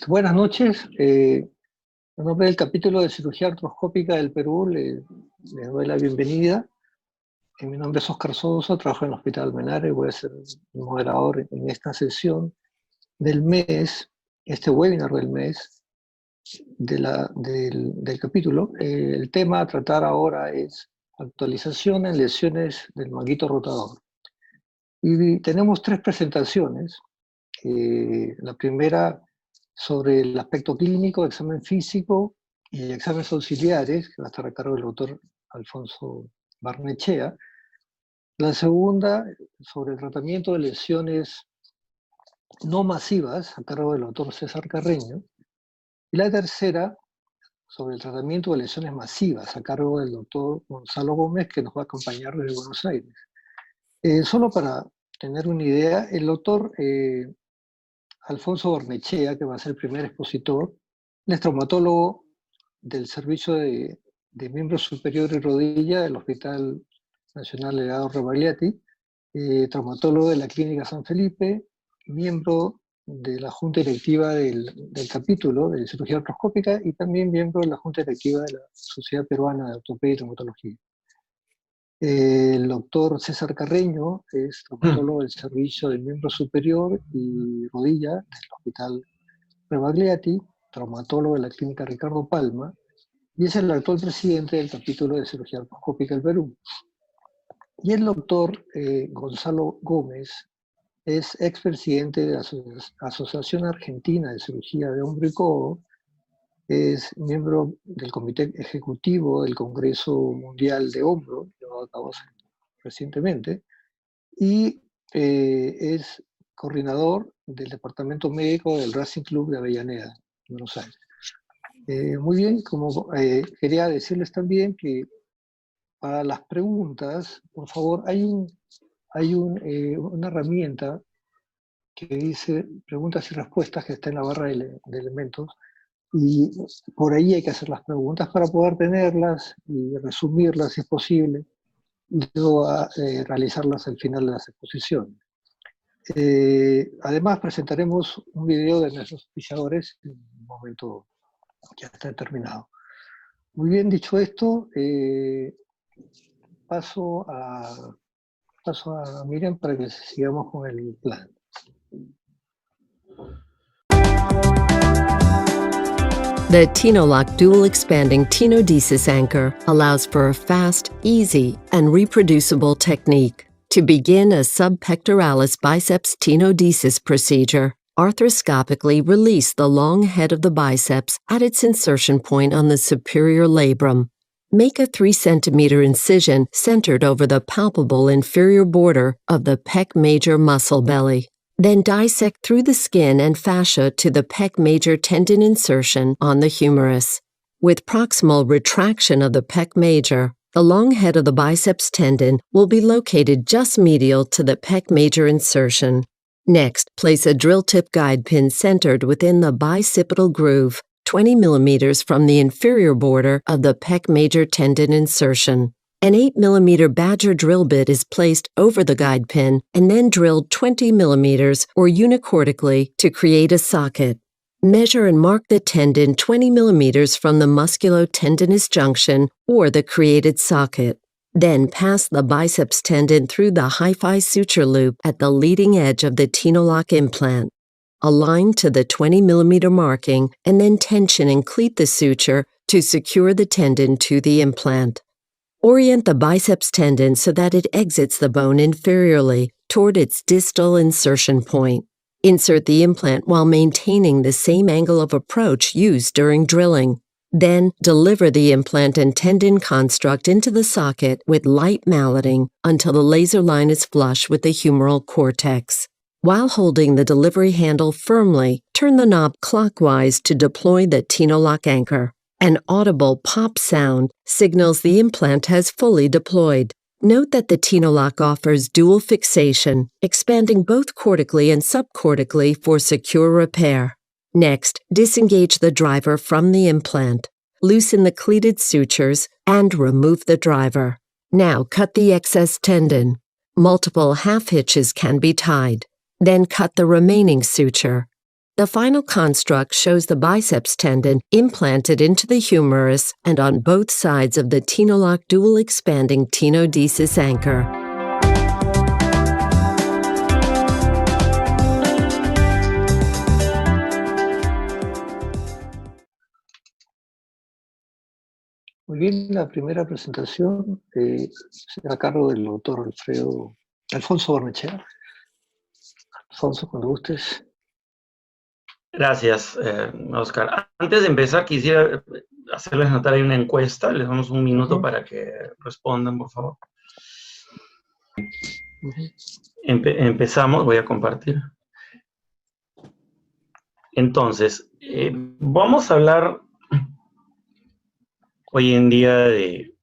Buenas noches. En nombre del capítulo de cirugía artroscópica del Perú, les doy la bienvenida. Mi nombre es Oscar Sosa, trabajo en el Hospital Almenara y voy a ser el moderador en esta sesión del mes, este webinar del mes del capítulo. El tema a tratar ahora es actualización en lesiones del manguito rotador. Y tenemos tres presentaciones. La primera sobre el aspecto clínico, examen físico y exámenes auxiliares, que va a estar a cargo del doctor Alfonso Barnechea. La segunda, sobre el tratamiento de lesiones no masivas, a cargo del doctor César Carreño. Y la tercera, sobre el tratamiento de lesiones masivas, a cargo del doctor Gonzalo Gómez, que nos va a acompañar desde Buenos Aires. Solo para tener una idea, el doctor Alfonso Barnechea, que va a ser el primer expositor, es traumatólogo del Servicio de Miembro Superior y Rodilla del Hospital Nacional Legado Rebagliati, traumatólogo de la Clínica San Felipe, miembro de la Junta Directiva del capítulo de cirugía artroscópica y también miembro de la Junta Directiva de la Sociedad Peruana de Ortopedia y Traumatología. El doctor César Carreño es traumatólogo del Servicio de Miembro Superior y Rodilla del Hospital Rebagliati, traumatólogo de la Clínica Ricardo Palma, y es el actual presidente del capítulo de cirugía artroscópica del Perú. Y el doctor Gonzalo Gómez es expresidente de la Asociación Argentina de Cirugía de Hombro y Codo, es miembro del Comité Ejecutivo del Congreso Mundial de Hombro, llevado a cabo recientemente, y es coordinador del Departamento Médico del Racing Club de Avellaneda, Buenos Aires. Muy bien, quería decirles también que para las preguntas, por favor, hay una herramienta que dice preguntas y respuestas que está en la barra de elementos, y por ahí hay que hacer las preguntas para poder tenerlas y resumirlas si es posible, y luego realizarlas al final de las exposiciones. Además, presentaremos un video de nuestros auspiciadores en un momento ya está terminado. Muy bien, dicho esto, paso a Miriam para que sigamos con el plan. The TenoLock dual expanding tenodesis anchor allows for a fast, easy, and reproducible technique. To begin a subpectoralis biceps tenodesis procedure, arthroscopically release the long head of the biceps at its insertion point on the superior labrum. Make a 3 cm incision centered over the palpable inferior border of the pec major muscle belly. Then dissect through the skin and fascia to the pec major tendon insertion on the humerus. With proximal retraction of the pec major, the long head of the biceps tendon will be located just medial to the pec major insertion. Next, place a drill tip guide pin centered within the bicipital groove, 20 mm from the inferior border of the pec major tendon insertion. An 8 mm badger drill bit is placed over the guide pin and then drilled 20 mm or unicortically to create a socket. Measure and mark the tendon 20 mm from the musculotendinous junction or the created socket. Then pass the biceps tendon through the hyphae suture loop at the leading edge of the TenoLock implant. Align to the 20 mm marking and then tension and cleat the suture to secure the tendon to the implant. Orient the biceps tendon so that it exits the bone inferiorly toward its distal insertion point. Insert the implant while maintaining the same angle of approach used during drilling. Then, deliver the implant and tendon construct into the socket with light malleting until the laser line is flush with the humeral cortex. While holding the delivery handle firmly, turn the knob clockwise to deploy the TenoLock anchor. An audible pop sound signals the implant has fully deployed. Note that the TenoLock offers dual fixation, expanding both cortically and subcortically for secure repair. Next, disengage the driver from the implant. Loosen the cleated sutures and remove the driver. Now cut the excess tendon. Multiple half hitches can be tied. Then cut the remaining suture. The final construct shows the biceps tendon implanted into the humerus and on both sides of the Teen-O-Lock dual expanding tenodesis anchor. Muy bien, la primera presentación será a cargo del doctor Alfonso Barnechea. Alfonso, cuando gustes. Gracias, Oscar. Antes de empezar, quisiera hacerles notar, hay una encuesta. Les damos un minuto para que respondan, por favor. Empezamos, voy a compartir. Entonces, vamos a hablar hoy en día de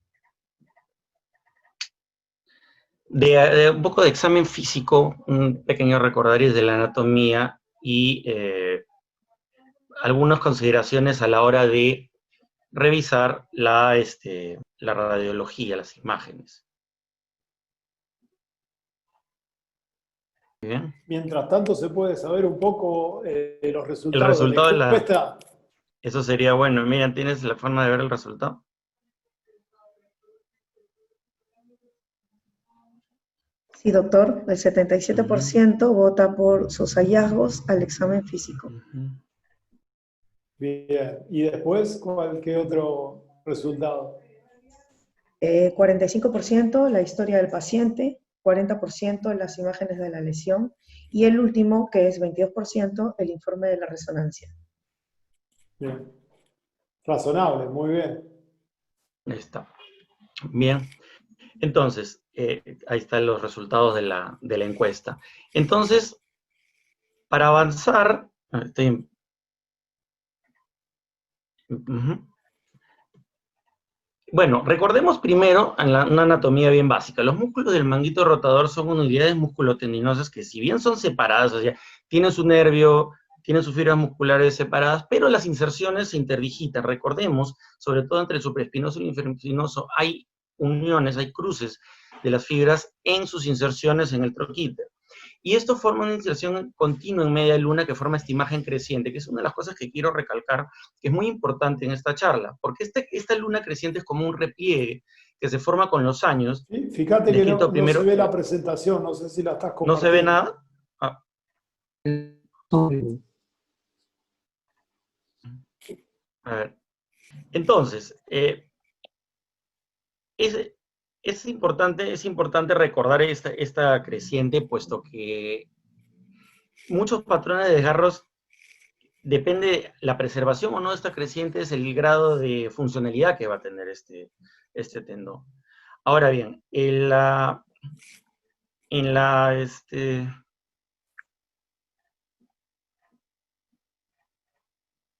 un poco de examen físico, un pequeño recordario de la anatomía y algunas consideraciones a la hora de revisar la radiología, las imágenes. Bien. Mientras tanto, ¿se puede saber un poco los resultados el resultado de la encuesta? Eso sería bueno. Mira, ¿tienes la forma de ver el resultado? Sí, doctor. El 77% vota por sus hallazgos al examen físico. Bien. ¿Y después qué otro resultado? 45% la historia del paciente, 40% las imágenes de la lesión, y el último, que es 22%, el informe de la resonancia. Bien. Razonable, muy bien. Ahí está. Bien. Entonces, ahí están los resultados de la encuesta. Entonces, para avanzar, bueno, recordemos primero una anatomía bien básica. Los músculos del manguito rotador son unidades musculotendinosas que, si bien son separadas, o sea, tienen su nervio, tienen sus fibras musculares separadas, pero las inserciones se interdigitan. Recordemos, sobre todo entre el supraespinoso y el infraespinoso, hay uniones, hay cruces de las fibras en sus inserciones en el troquíter. Y esto forma una inserción continua en media luna que forma esta imagen creciente, que es una de las cosas que quiero recalcar, que es muy importante en esta charla, porque esta luna creciente es como un repliegue que se forma con los años. Sí, fíjate que no se ve la presentación, no sé si la estás compartiendo. ¿No se ve nada? Ah. A ver. Entonces, es importante recordar esta creciente, puesto que muchos patrones de desgarros, depende la preservación o no de esta creciente, es el grado de funcionalidad que va a tener este tendón. Ahora bien,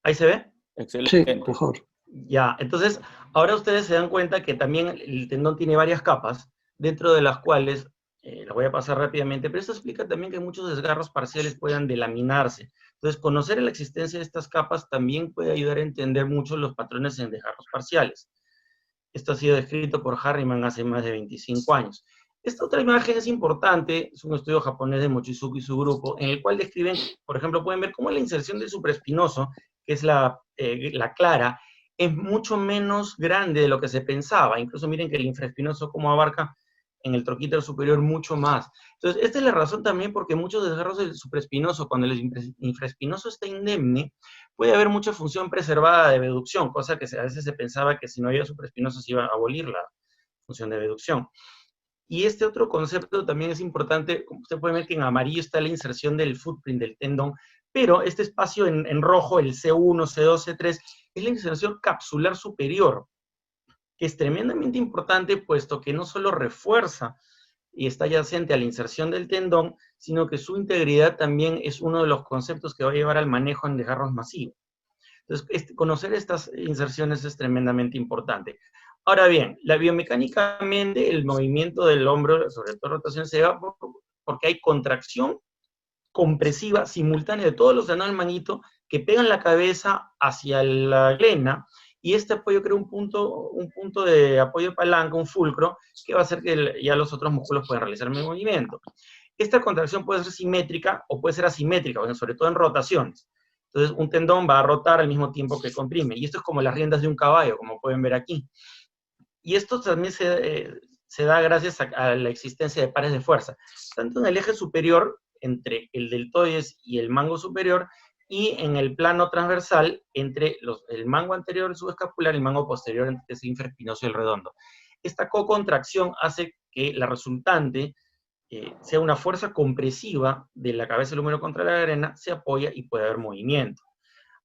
¿ahí se ve? Excelente. Sí, mejor. Ya, entonces, ahora ustedes se dan cuenta que también el tendón tiene varias capas, dentro de las cuales, las voy a pasar rápidamente, pero esto explica también que muchos desgarros parciales puedan delaminarse. Entonces, conocer la existencia de estas capas también puede ayudar a entender mucho los patrones en desgarros parciales. Esto ha sido descrito por Harriman hace más de 25 años. Esta otra imagen es importante, es un estudio japonés de Mochizuki y su grupo, en el cual describen, por ejemplo, pueden ver cómo la inserción del supraespinoso, que es la clara, es mucho menos grande de lo que se pensaba. Incluso miren que el infraespinoso como abarca en el troquíter superior mucho más. Entonces, esta es la razón también porque muchos desgarros del supraespinoso, cuando el infraespinoso está indemne, puede haber mucha función preservada de abducción, cosa que a veces se pensaba que si no había supraespinoso se iba a abolir la función de abducción. Y este otro concepto también es importante, como usted puede ver que en amarillo está la inserción del footprint del tendón, pero este espacio en rojo, el C1, C2, C3, es la inserción capsular superior, que es tremendamente importante, puesto que no solo refuerza y está adyacente a la inserción del tendón, sino que su integridad también es uno de los conceptos que va a llevar al manejo en desgarros masivos. Entonces, conocer estas inserciones es tremendamente importante. Ahora bien, biomecánicamente el movimiento del hombro, sobre todo rotación, se da porque hay contracción compresiva simultánea de todos los tendones del manguito que pegan la cabeza hacia la glena, y este apoyo crea un punto de apoyo de palanca, un fulcro, que va a hacer que ya los otros músculos puedan realizar el movimiento. Esta contracción puede ser simétrica o puede ser asimétrica, sobre todo en rotaciones. Entonces, un tendón va a rotar al mismo tiempo que comprime. Y esto es como las riendas de un caballo, como pueden ver aquí. Y esto también se da gracias a la existencia de pares de fuerza, tanto en el eje superior, entre el deltoides y el mango superior, y en el plano transversal, entre el mango anterior del subescapular y el mango posterior entre el infraespinoso y el redondo. Esta cocontracción hace que la resultante sea una fuerza compresiva de la cabeza del húmero contra la arena, se apoya y puede haber movimiento.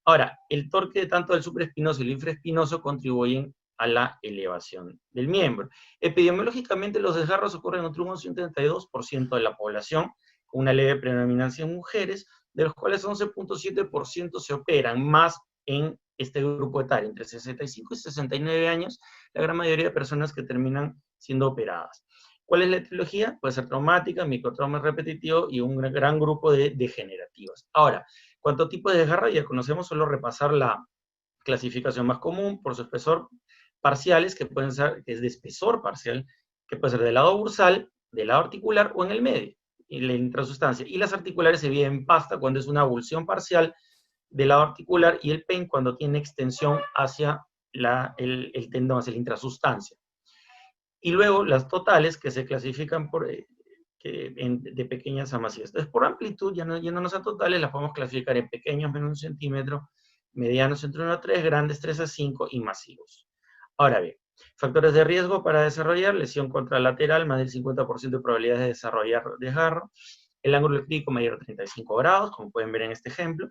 Ahora, el torque tanto del supraespinoso y el infraespinoso contribuyen a la elevación del miembro. Epidemiológicamente, los desgarros ocurren entre un 82% de la población, con una leve predominancia en mujeres, de los cuales 11.7% se operan, más en este grupo etario, entre 65 y 69 años, la gran mayoría de personas que terminan siendo operadas. ¿Cuál es la etiología? Puede ser traumática, microtrauma repetitivo y un gran grupo de degenerativas. Ahora, ¿cuánto tipo de desgarro? Ya conocemos, solo repasar la clasificación más común por su espesor parciales, que pueden ser, que es de espesor parcial, que puede ser del lado bursal, del lado articular o en el medio, en la intrasustancia. Y las articulares se dividen en pasta cuando es una avulsión parcial del lado articular y el PEN cuando tiene extensión hacia el tendón, hacia la intrasustancia. Y luego las totales que se clasifican por, de pequeñas a masivas. Entonces, por amplitud, ya no yéndonos a totales, las podemos clasificar en pequeños menos 1 centímetro, medianos entre 1 a 3, grandes 3 a 5 y masivos. Ahora bien, factores de riesgo para desarrollar: lesión contralateral, más del 50% de probabilidades de desarrollar desgarro, el ángulo crítico mayor a 35 grados, como pueden ver en este ejemplo,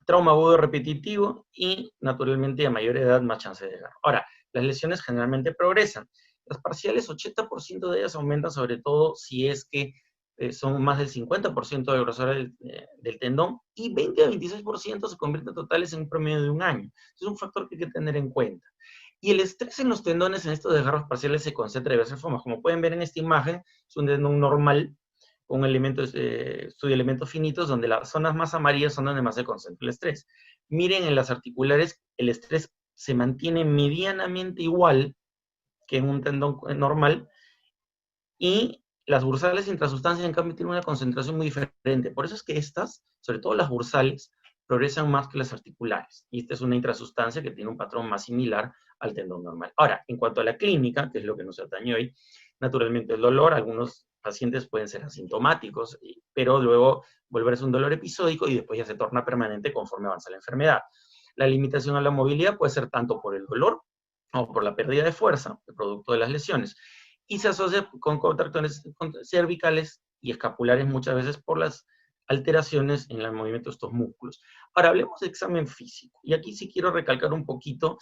trauma agudo repetitivo y, naturalmente, a mayor edad, más chance de desgarro. Ahora, las lesiones generalmente progresan. Las parciales, 80% de ellas aumentan, sobre todo si es que son más del 50% de grosor del tendón, y 20 a 26% se convierten totales en un promedio de un año. Es un factor que hay que tener en cuenta. Y el estrés en los tendones en estos desgarros parciales se concentra de diversas formas. Como pueden ver en esta imagen, es un tendón normal con elementos finitos, donde las zonas más amarillas son donde más se concentra el estrés. Miren, en las articulares el estrés se mantiene medianamente igual que en un tendón normal, y las bursales intrasustancias, en cambio, tienen una concentración muy diferente. Por eso es que estas, sobre todo las bursales, progresan más que las articulares. Y esta es una intrasustancia que tiene un patrón más similar al tendón normal. Ahora, en cuanto a la clínica, que es lo que nos atañe hoy, naturalmente el dolor, algunos pacientes pueden ser asintomáticos, pero luego volverse un dolor episódico y después ya se torna permanente conforme avanza la enfermedad. La limitación a la movilidad puede ser tanto por el dolor o por la pérdida de fuerza, el producto de las lesiones, y se asocia con contracciones cervicales y escapulares muchas veces por las alteraciones en el movimiento de estos músculos. Ahora hablemos de examen físico, y aquí sí quiero recalcar un poquito: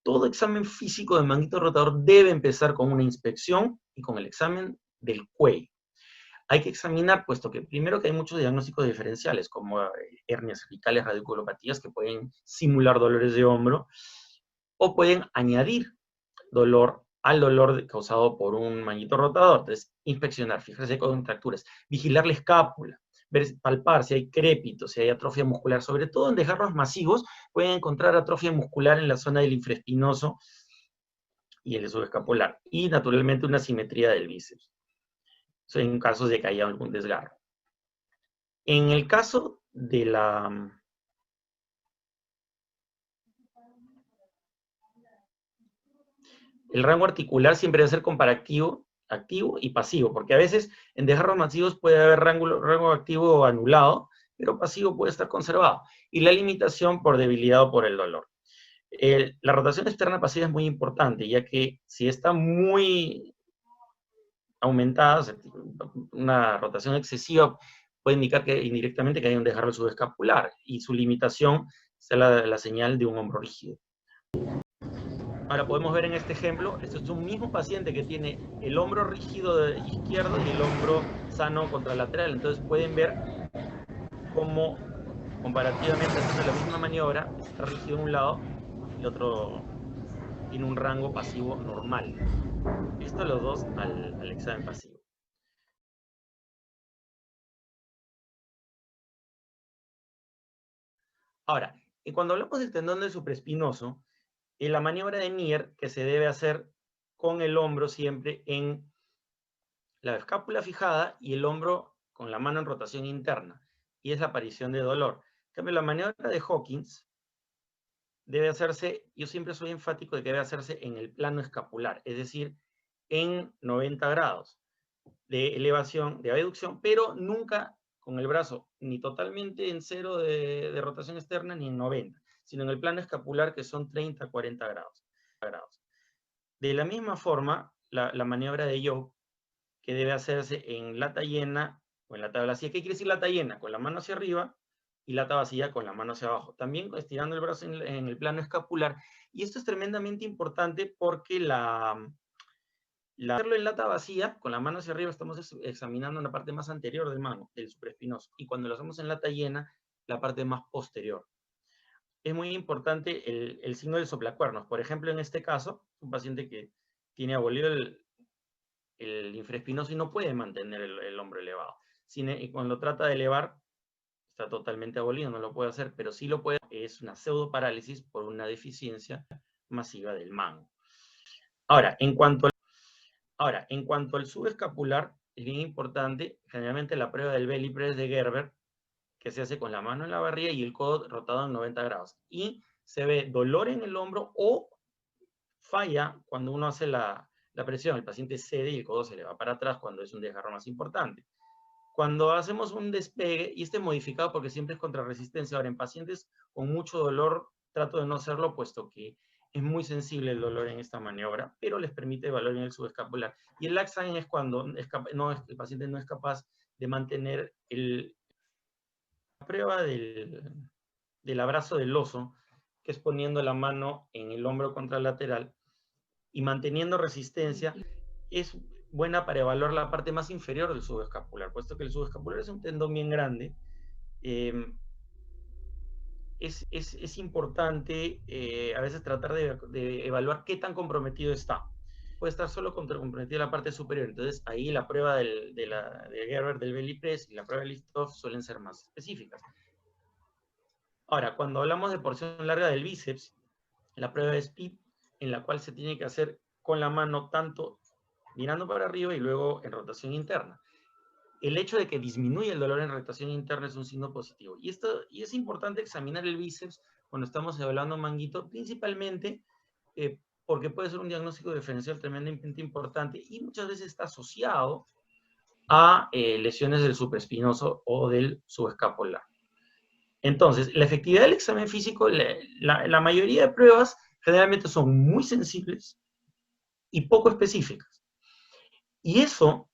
todo examen físico de manguito rotador debe empezar con una inspección y con el examen del cuello. Hay que examinar, puesto que primero que hay muchos diagnósticos diferenciales, como hernias cervicales, radiculopatías, que pueden simular dolores de hombro, o pueden añadir dolor al dolor causado por un manguito rotador. Entonces, inspeccionar, fijarse con contracturas, vigilar la escápula, palpar si hay crépito, si hay atrofia muscular. Sobre todo en desgarros masivos pueden encontrar atrofia muscular en la zona del infraespinoso y el subescapular, y naturalmente una simetría del bíceps, eso en casos de que haya algún desgarro. En el caso de el rango articular siempre debe ser comparativo, activo y pasivo, porque a veces en desgarros masivos puede haber rango activo anulado, pero pasivo puede estar conservado. Y la limitación por debilidad o por el dolor. La rotación externa pasiva es muy importante, ya que si está muy aumentada, una rotación excesiva puede indicar indirectamente que hay un desgarro subescapular, y su limitación es la señal de un hombro rígido. Ahora podemos ver en este ejemplo, este es un mismo paciente que tiene el hombro rígido izquierdo y el hombro sano contralateral. Entonces pueden ver cómo comparativamente haciendo la misma maniobra, está rígido un lado y el otro tiene un rango pasivo normal. Esto los dos al examen pasivo. Ahora, cuando hablamos del tendón del supraespinoso, en la maniobra de Nier, que se debe hacer con el hombro siempre en la escápula fijada y el hombro con la mano en rotación interna, y es la aparición de dolor. cambio, la maniobra de Hawkins debe hacerse, yo siempre soy enfático de que debe hacerse en el plano escapular, es decir, en 90 grados de elevación, de abducción, pero nunca con el brazo ni totalmente en 0 de rotación externa ni en 90, sino en el plano escapular, que son 30 a 40 grados. De la misma forma, la maniobra de Yoke, que debe hacerse en lata llena o en lata vacía. ¿Qué quiere decir lata llena? Con la mano hacia arriba, y lata vacía con la mano hacia abajo. También estirando el brazo en el plano escapular. Y esto es tremendamente importante porque hacerlo en lata vacía, con la mano hacia arriba, estamos examinando la parte más anterior del mano, del supraespinoso. Y cuando lo hacemos en lata llena, la parte más posterior. Es muy importante el signo del soplacuernos. Por ejemplo, en este caso, un paciente que tiene abolido el infraespinoso y no puede mantener el hombro elevado. Y cuando trata de elevar, está totalmente abolido, no lo puede hacer, pero sí lo puede, es una pseudoparálisis por una deficiencia masiva del mango. Ahora, en cuanto al subescapular, es bien importante, generalmente la prueba del belly press de Gerber, que se hace con la mano en la barriga y el codo rotado en 90 grados. Y se ve dolor en el hombro o falla cuando uno hace la presión. El paciente cede y el codo se le va para atrás cuando es un desgarro más importante. Cuando hacemos un despegue, y modificado porque siempre es contra resistencia, ahora en pacientes con mucho dolor trato de no hacerlo, puesto que es muy sensible el dolor en esta maniobra, pero les permite valor en el subescapular. Y el lag sign es cuando el paciente no es capaz de mantener la prueba del abrazo del oso, que es poniendo la mano en el hombro contralateral y manteniendo resistencia, es buena para evaluar la parte más inferior del subescapular, puesto que el subescapular es un tendón bien grande. Es importante a veces tratar de evaluar qué tan comprometido está. Puede estar solo comprometida la parte superior, entonces ahí la prueba de Gerber del belly press y la prueba de lift-off suelen ser más específicas. Ahora, cuando hablamos de porción larga del bíceps, la prueba de speed, en la cual se tiene que hacer con la mano tanto mirando para arriba y luego en rotación interna. El hecho de que disminuye el dolor en rotación interna es un signo positivo. Y es importante examinar el bíceps cuando estamos evaluando manguito, principalmente porque puede ser un diagnóstico diferencial tremendamente importante y muchas veces está asociado a lesiones del supraespinoso o del subescapular. Entonces, la efectividad del examen físico, la mayoría de pruebas generalmente son muy sensibles y poco específicas. Y eso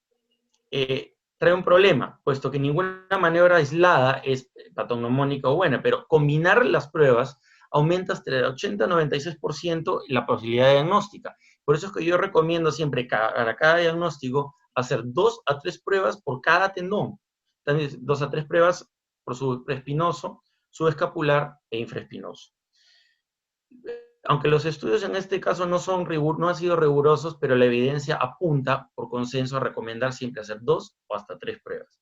trae un problema, puesto que ninguna maniobra aislada es patognomónica o buena, pero combinar las pruebas aumenta hasta el 80-96% la posibilidad de diagnóstica. Por eso es que yo recomiendo siempre para cada diagnóstico hacer 2 a 3 pruebas por cada tendón. También 2 a 3 pruebas por supraespinoso, subescapular e infraespinoso. Aunque los estudios en este caso no han sido rigurosos, pero la evidencia apunta por consenso a recomendar siempre hacer 2 o hasta 3 pruebas.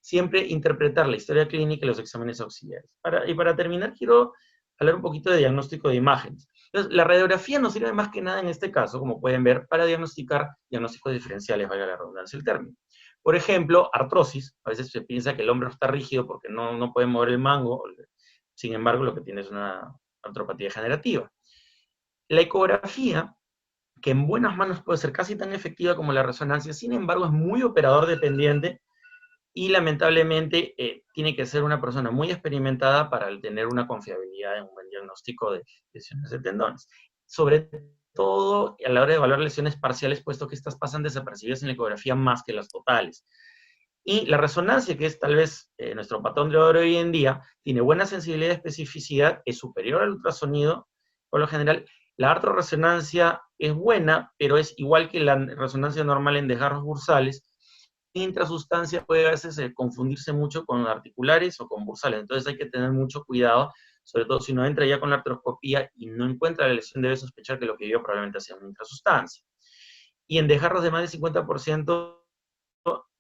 Siempre interpretar la historia clínica y los exámenes auxiliares. Para terminar, quiero hablar un poquito de diagnóstico de imágenes. Entonces, la radiografía nos sirve más que nada en este caso, como pueden ver, para diagnosticar diagnósticos diferenciales, valga la redundancia del término. Por ejemplo, artrosis. A veces se piensa que el hombro está rígido porque no puede mover el mango. Sin embargo, lo que tiene es una artropatía degenerativa. La ecografía, que en buenas manos puede ser casi tan efectiva como la resonancia, sin embargo es muy operador dependiente y lamentablemente tiene que ser una persona muy experimentada para tener una confiabilidad en un buen diagnóstico de lesiones de tendones. Sobre todo a la hora de evaluar lesiones parciales, puesto que estas pasan desapercibidas en la ecografía más que las totales. Y la resonancia, que es tal vez nuestro patrón de oro hoy en día, tiene buena sensibilidad y especificidad, es superior al ultrasonido, por lo general. La artrorresonancia es buena, pero es igual que la resonancia normal en desgarros bursales. Intrasustancia puede a veces confundirse mucho con articulares o con bursales, entonces hay que tener mucho cuidado, sobre todo si uno entra ya con la artroscopía y no encuentra la lesión, debe sospechar que lo que vio probablemente sea una intrasustancia. Y en desgarros de más del 50%,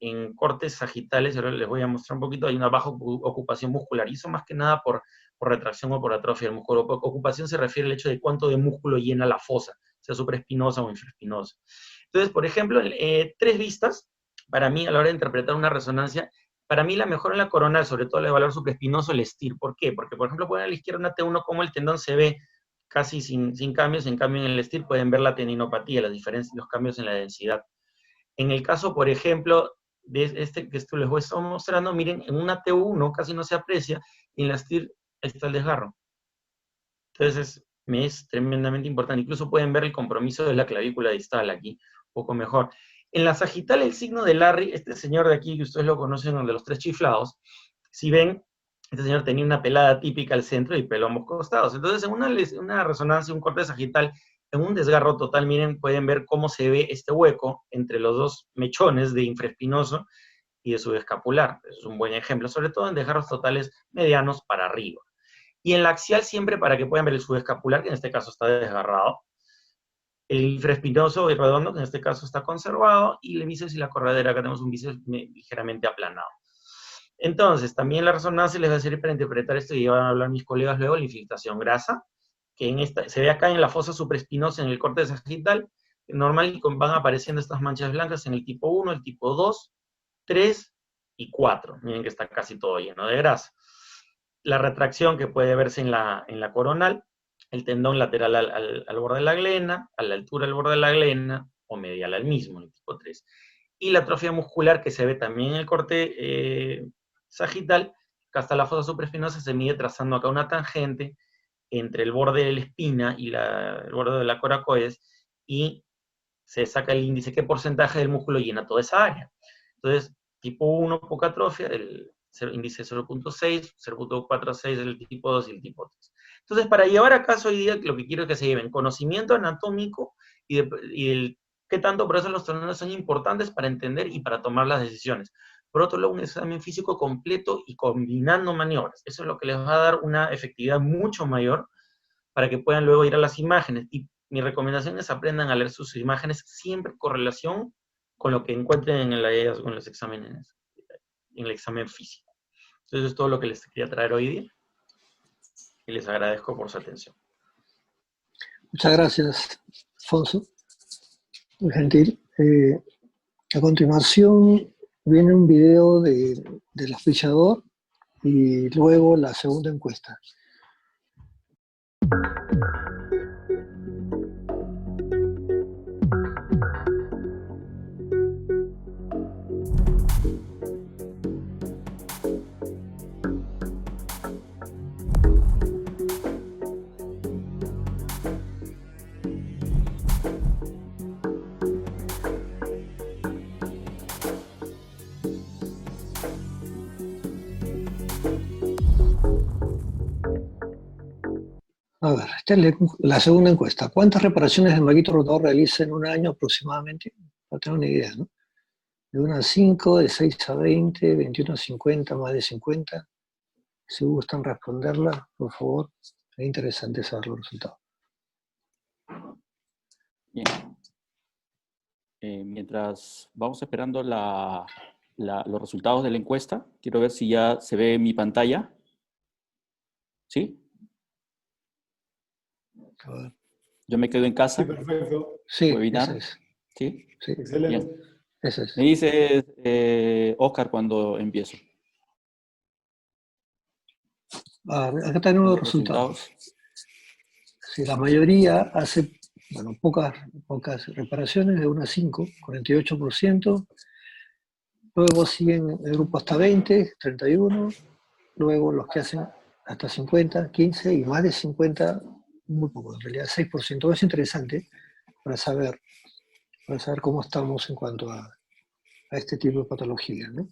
en cortes sagitales, ahora les voy a mostrar un poquito, hay una baja ocupación muscular, y eso más que nada por retracción o por atrofia del músculo. Ocupación se refiere al hecho de cuánto de músculo llena la fosa, sea supraespinosa o infraespinosa. Entonces, por ejemplo, 3 vistas, para mí, a la hora de interpretar una resonancia, Para mí la mejora en la coronal, sobre todo al evaluar supraespinoso, el STIR. ¿Por qué? Porque, por ejemplo, pueden a la izquierda una T1 como el tendón se ve casi sin cambios, en cambio en el STIR pueden ver la tendinopatía, las diferencias, los cambios en la densidad. En el caso, por ejemplo, de este que les voy a estar mostrando, miren, en una T1 casi no se aprecia, y en la STIR está el desgarro. Entonces, me es tremendamente importante. Incluso pueden ver el compromiso de la clavícula distal aquí, un poco mejor. En la sagital, el signo de Larry, este señor de aquí, que ustedes lo conocen, el de los 3 chiflados, si ven, este señor tenía una pelada típica al centro y pelo a ambos costados. Entonces, en una resonancia, un corte sagital, en un desgarro total, miren, pueden ver cómo se ve este hueco entre los dos mechones de infraespinoso y de subescapular. Eso es un buen ejemplo, sobre todo en desgarros totales medianos para arriba. Y en la axial siempre para que puedan ver el subescapular, que en este caso está desgarrado, el infraespinoso y redondo, que en este caso está conservado, y el bíceps y la corredera, acá tenemos un bíceps ligeramente aplanado. Entonces, también la resonancia les va a servir para interpretar esto, y van a hablar mis colegas luego, la infiltración grasa, que en esta, se ve acá en la fosa supraespinosa, en el corte sagital, normal van apareciendo estas manchas blancas en el tipo 1, el tipo 2, 3 y 4. Miren que está casi todo lleno de grasa. La retracción que puede verse en la coronal, el tendón lateral al borde de la glena, a la altura del borde de la glena, o medial al mismo, el tipo 3. Y la atrofia muscular que se ve también en el corte sagital, que hasta la fosa supraespinosa se mide trazando acá una tangente entre el borde de la espina y el borde de la coracoides, y se saca el índice, qué porcentaje del músculo llena toda esa área. Entonces, tipo 1, poca atrofia, el índice 0.6, 0.46 el tipo 2 y el tipo 3. Entonces, para llevar a caso hoy día, lo que quiero es que se lleven conocimiento anatómico y el qué tanto por eso los torneos son importantes para entender y para tomar las decisiones. Por otro lado, un examen físico completo y combinando maniobras. Eso es lo que les va a dar una efectividad mucho mayor para que puedan luego ir a las imágenes. Y mi recomendación es aprendan a leer sus imágenes siempre en correlación con lo que encuentren en los exámenes, en el examen físico. Entonces, es todo lo que les quería traer hoy día. Y les agradezco por su atención. Muchas gracias, Alfonso. Muy gentil. A continuación viene un video del afichador y luego la segunda encuesta. A ver, esta es la segunda encuesta. ¿Cuántas reparaciones del maguito rotador realiza en un año aproximadamente? No tengo ni idea, ¿no? De 1 a 5, de 6 a 20, 21 a 50, más de 50. Si gustan responderla, por favor. Es interesante saber los resultados. Bien. Mientras vamos esperando los resultados de la encuesta, quiero ver si ya se ve mi pantalla. ¿Sí? A ver. Yo me quedo en casa. Sí, perfecto. Sí, Webinar. ese es. ¿Sí? Sí, Excelente. Bien. ese es. Me dice Oscar cuando empiezo. Acá tenemos los resultados. Sí, la mayoría hace, bueno, pocas reparaciones, de 1 a 5, 48%. Luego siguen el grupo hasta 20, 31. Luego los que hacen hasta 50, 15 y más de 50, muy poco, en realidad 6%. Es interesante para saber cómo estamos en cuanto a este tipo de patología, ¿no?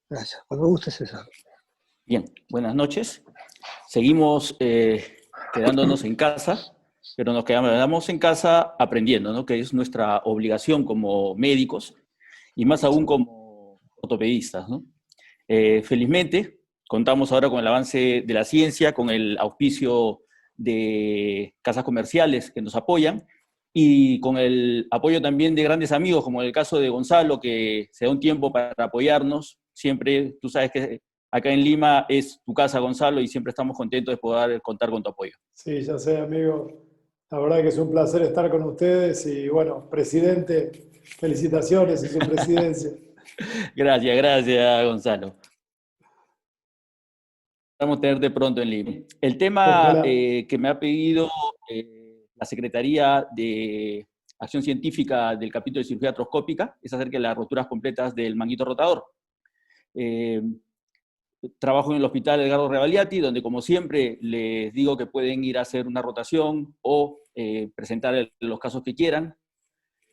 Gracias. Cuando guste, César. Bien, buenas noches. Seguimos quedándonos en casa, pero nos quedamos en casa aprendiendo, ¿no? Que es nuestra obligación como médicos y más aún como ortopedistas, ¿no? Felizmente, contamos ahora con el avance de la ciencia, con el auspicio de casas comerciales que nos apoyan y con el apoyo también de grandes amigos, como en el caso de Gonzalo, que se da un tiempo para apoyarnos. Siempre, tú sabes que acá en Lima es tu casa, Gonzalo, y siempre estamos contentos de poder contar con tu apoyo. Sí, ya sé, amigo. La verdad que es un placer estar con ustedes y, bueno, presidente, felicitaciones en su presidencia. Gracias, Gonzalo. Vamos a tenerte pronto en Lima. El tema Ojalá. que me ha pedido la Secretaría de Acción Científica del capítulo de cirugía artroscópica es acerca de las roturas completas del manguito rotador. Trabajo en el Hospital Edgardo Rebagliati, donde como siempre les digo que pueden ir a hacer una rotación o presentar los casos que quieran.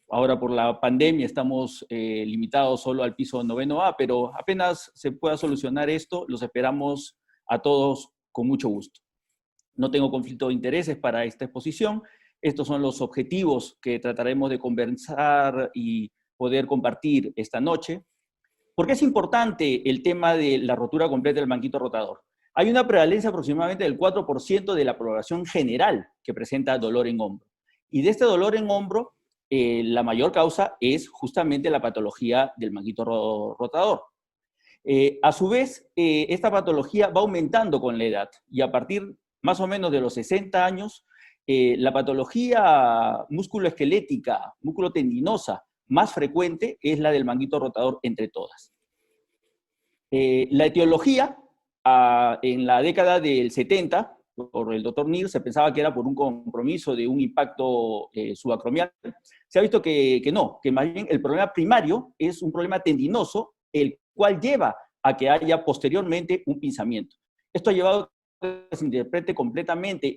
Ahora por la pandemia estamos limitados solo al piso 9A, pero apenas se pueda solucionar esto, los esperamos a todos con mucho gusto. No tengo conflicto de intereses para esta exposición. Estos son los objetivos que trataremos de conversar y poder compartir esta noche. ¿Por qué es importante el tema de la rotura completa del manguito rotador? Hay una prevalencia aproximadamente del 4% de la población general que presenta dolor en hombro. Y de este dolor en hombro, la mayor causa es justamente la patología del manguito rotador. A su vez, esta patología va aumentando con la edad y a partir más o menos de los 60 años, la patología musculoesquelética, musculotendinosa más frecuente es la del manguito rotador entre todas. La etiología, en la década del 70, por el doctor Neal, se pensaba que era por un compromiso de un impacto subacromial. Se ha visto que no, que más bien el problema primario es un problema tendinoso, el cual lleva a que haya posteriormente un pinzamiento. Esto ha llevado a que se interprete completamente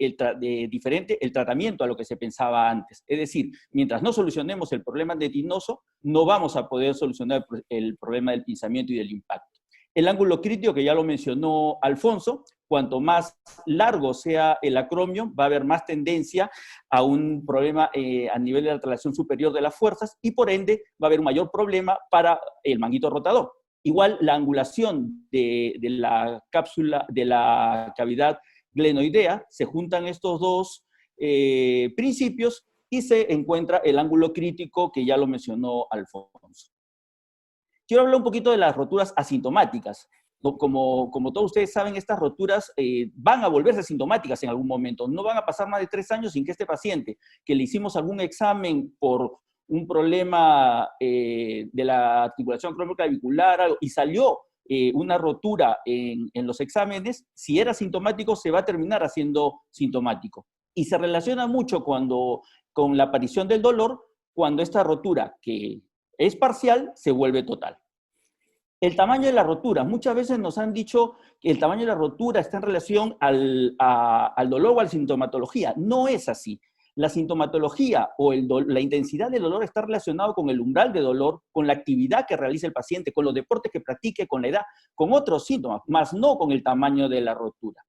diferente el tratamiento a lo que se pensaba antes. Es decir, mientras no solucionemos el problema tendinoso, no vamos a poder solucionar el problema del pinzamiento y del impacto. El ángulo crítico, que ya lo mencionó Alfonso, cuanto más largo sea el acromio, va a haber más tendencia a un problema a nivel de la traslación superior de las fuerzas y por ende va a haber un mayor problema para el manguito rotador. Igual la angulación de la cápsula, de la cavidad glenoidea, se juntan estos dos principios y se encuentra el ángulo crítico que ya lo mencionó Alfonso. Quiero hablar un poquito de las roturas asintomáticas. Como todos ustedes saben, estas roturas van a volverse sintomáticas en algún momento. No van a pasar más de 3 años sin que este paciente, que le hicimos algún examen por un problema de la articulación acromioclavicular y salió una rotura en los exámenes, si era sintomático, se va a terminar haciendo sintomático. Y se relaciona mucho con la aparición del dolor, cuando esta rotura, que es parcial, se vuelve total. El tamaño de la rotura. Muchas veces nos han dicho que el tamaño de la rotura está en relación al dolor o a la sintomatología. No es así. La sintomatología o la intensidad del dolor está relacionado con el umbral de dolor, con la actividad que realiza el paciente, con los deportes que practique, con la edad, con otros síntomas, más no con el tamaño de la rotura.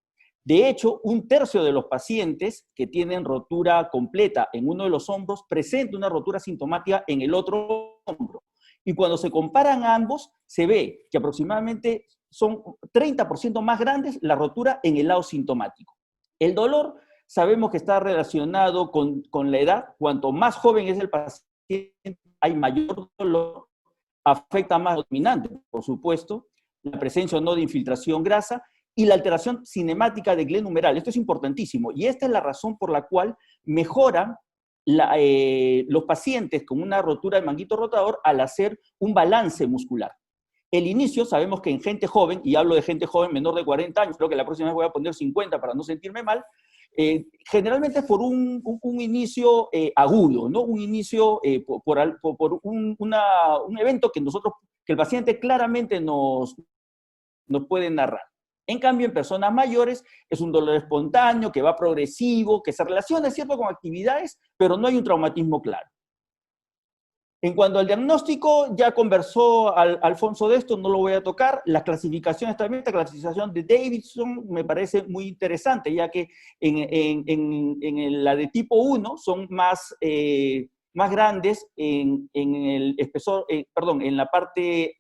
De hecho, 1/3 de los pacientes que tienen rotura completa en uno de los hombros presenta una rotura sintomática en el otro hombro. Y cuando se comparan a ambos, se ve que aproximadamente son 30% más grandes la rotura en el lado sintomático. El dolor sabemos que está relacionado con la edad. Cuanto más joven es el paciente, hay mayor dolor, afecta más dominante, por supuesto, la presencia o no de infiltración grasa y la alteración cinemática de gleno humeral. Esto es importantísimo y esta es la razón por la cual mejoran los pacientes con una rotura del manguito rotador al hacer un balance muscular. El inicio, sabemos que en gente joven, y hablo de gente joven menor de 40 años, creo que la próxima vez voy a poner 50 para no sentirme mal, generalmente por un inicio agudo, ¿no? Un inicio por un evento que el paciente claramente nos puede narrar. En cambio, en personas mayores es un dolor espontáneo, que va progresivo, que se relaciona, ¿cierto?, con actividades, pero no hay un traumatismo claro. En cuanto al diagnóstico, ya conversó Alfonso de esto, no lo voy a tocar. Las clasificaciones también, esta clasificación de Davidson me parece muy interesante, ya que en la de tipo 1 son más grandes en el espesor, en la parte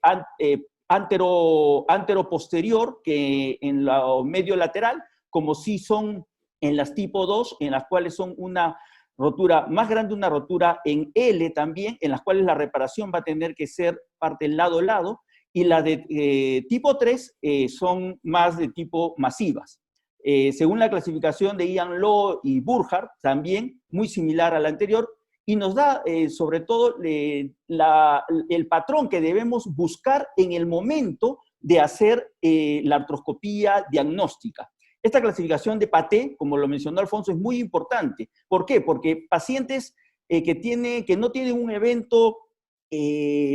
antero-posterior que en la medio lateral, como si son en las tipo 2, en las cuales son una rotura más grande, una rotura en L también, en las cuales la reparación va a tener que ser parte lado-lado, y las de tipo 3 son más de tipo masivas. Según la clasificación de Ian Lowe y Burkhardt, también muy similar a la anterior, y nos da sobre todo el patrón que debemos buscar en el momento de hacer la artroscopía diagnóstica. Esta clasificación de Paté, como lo mencionó Alfonso, es muy importante. ¿Por qué? Porque pacientes que no tienen un evento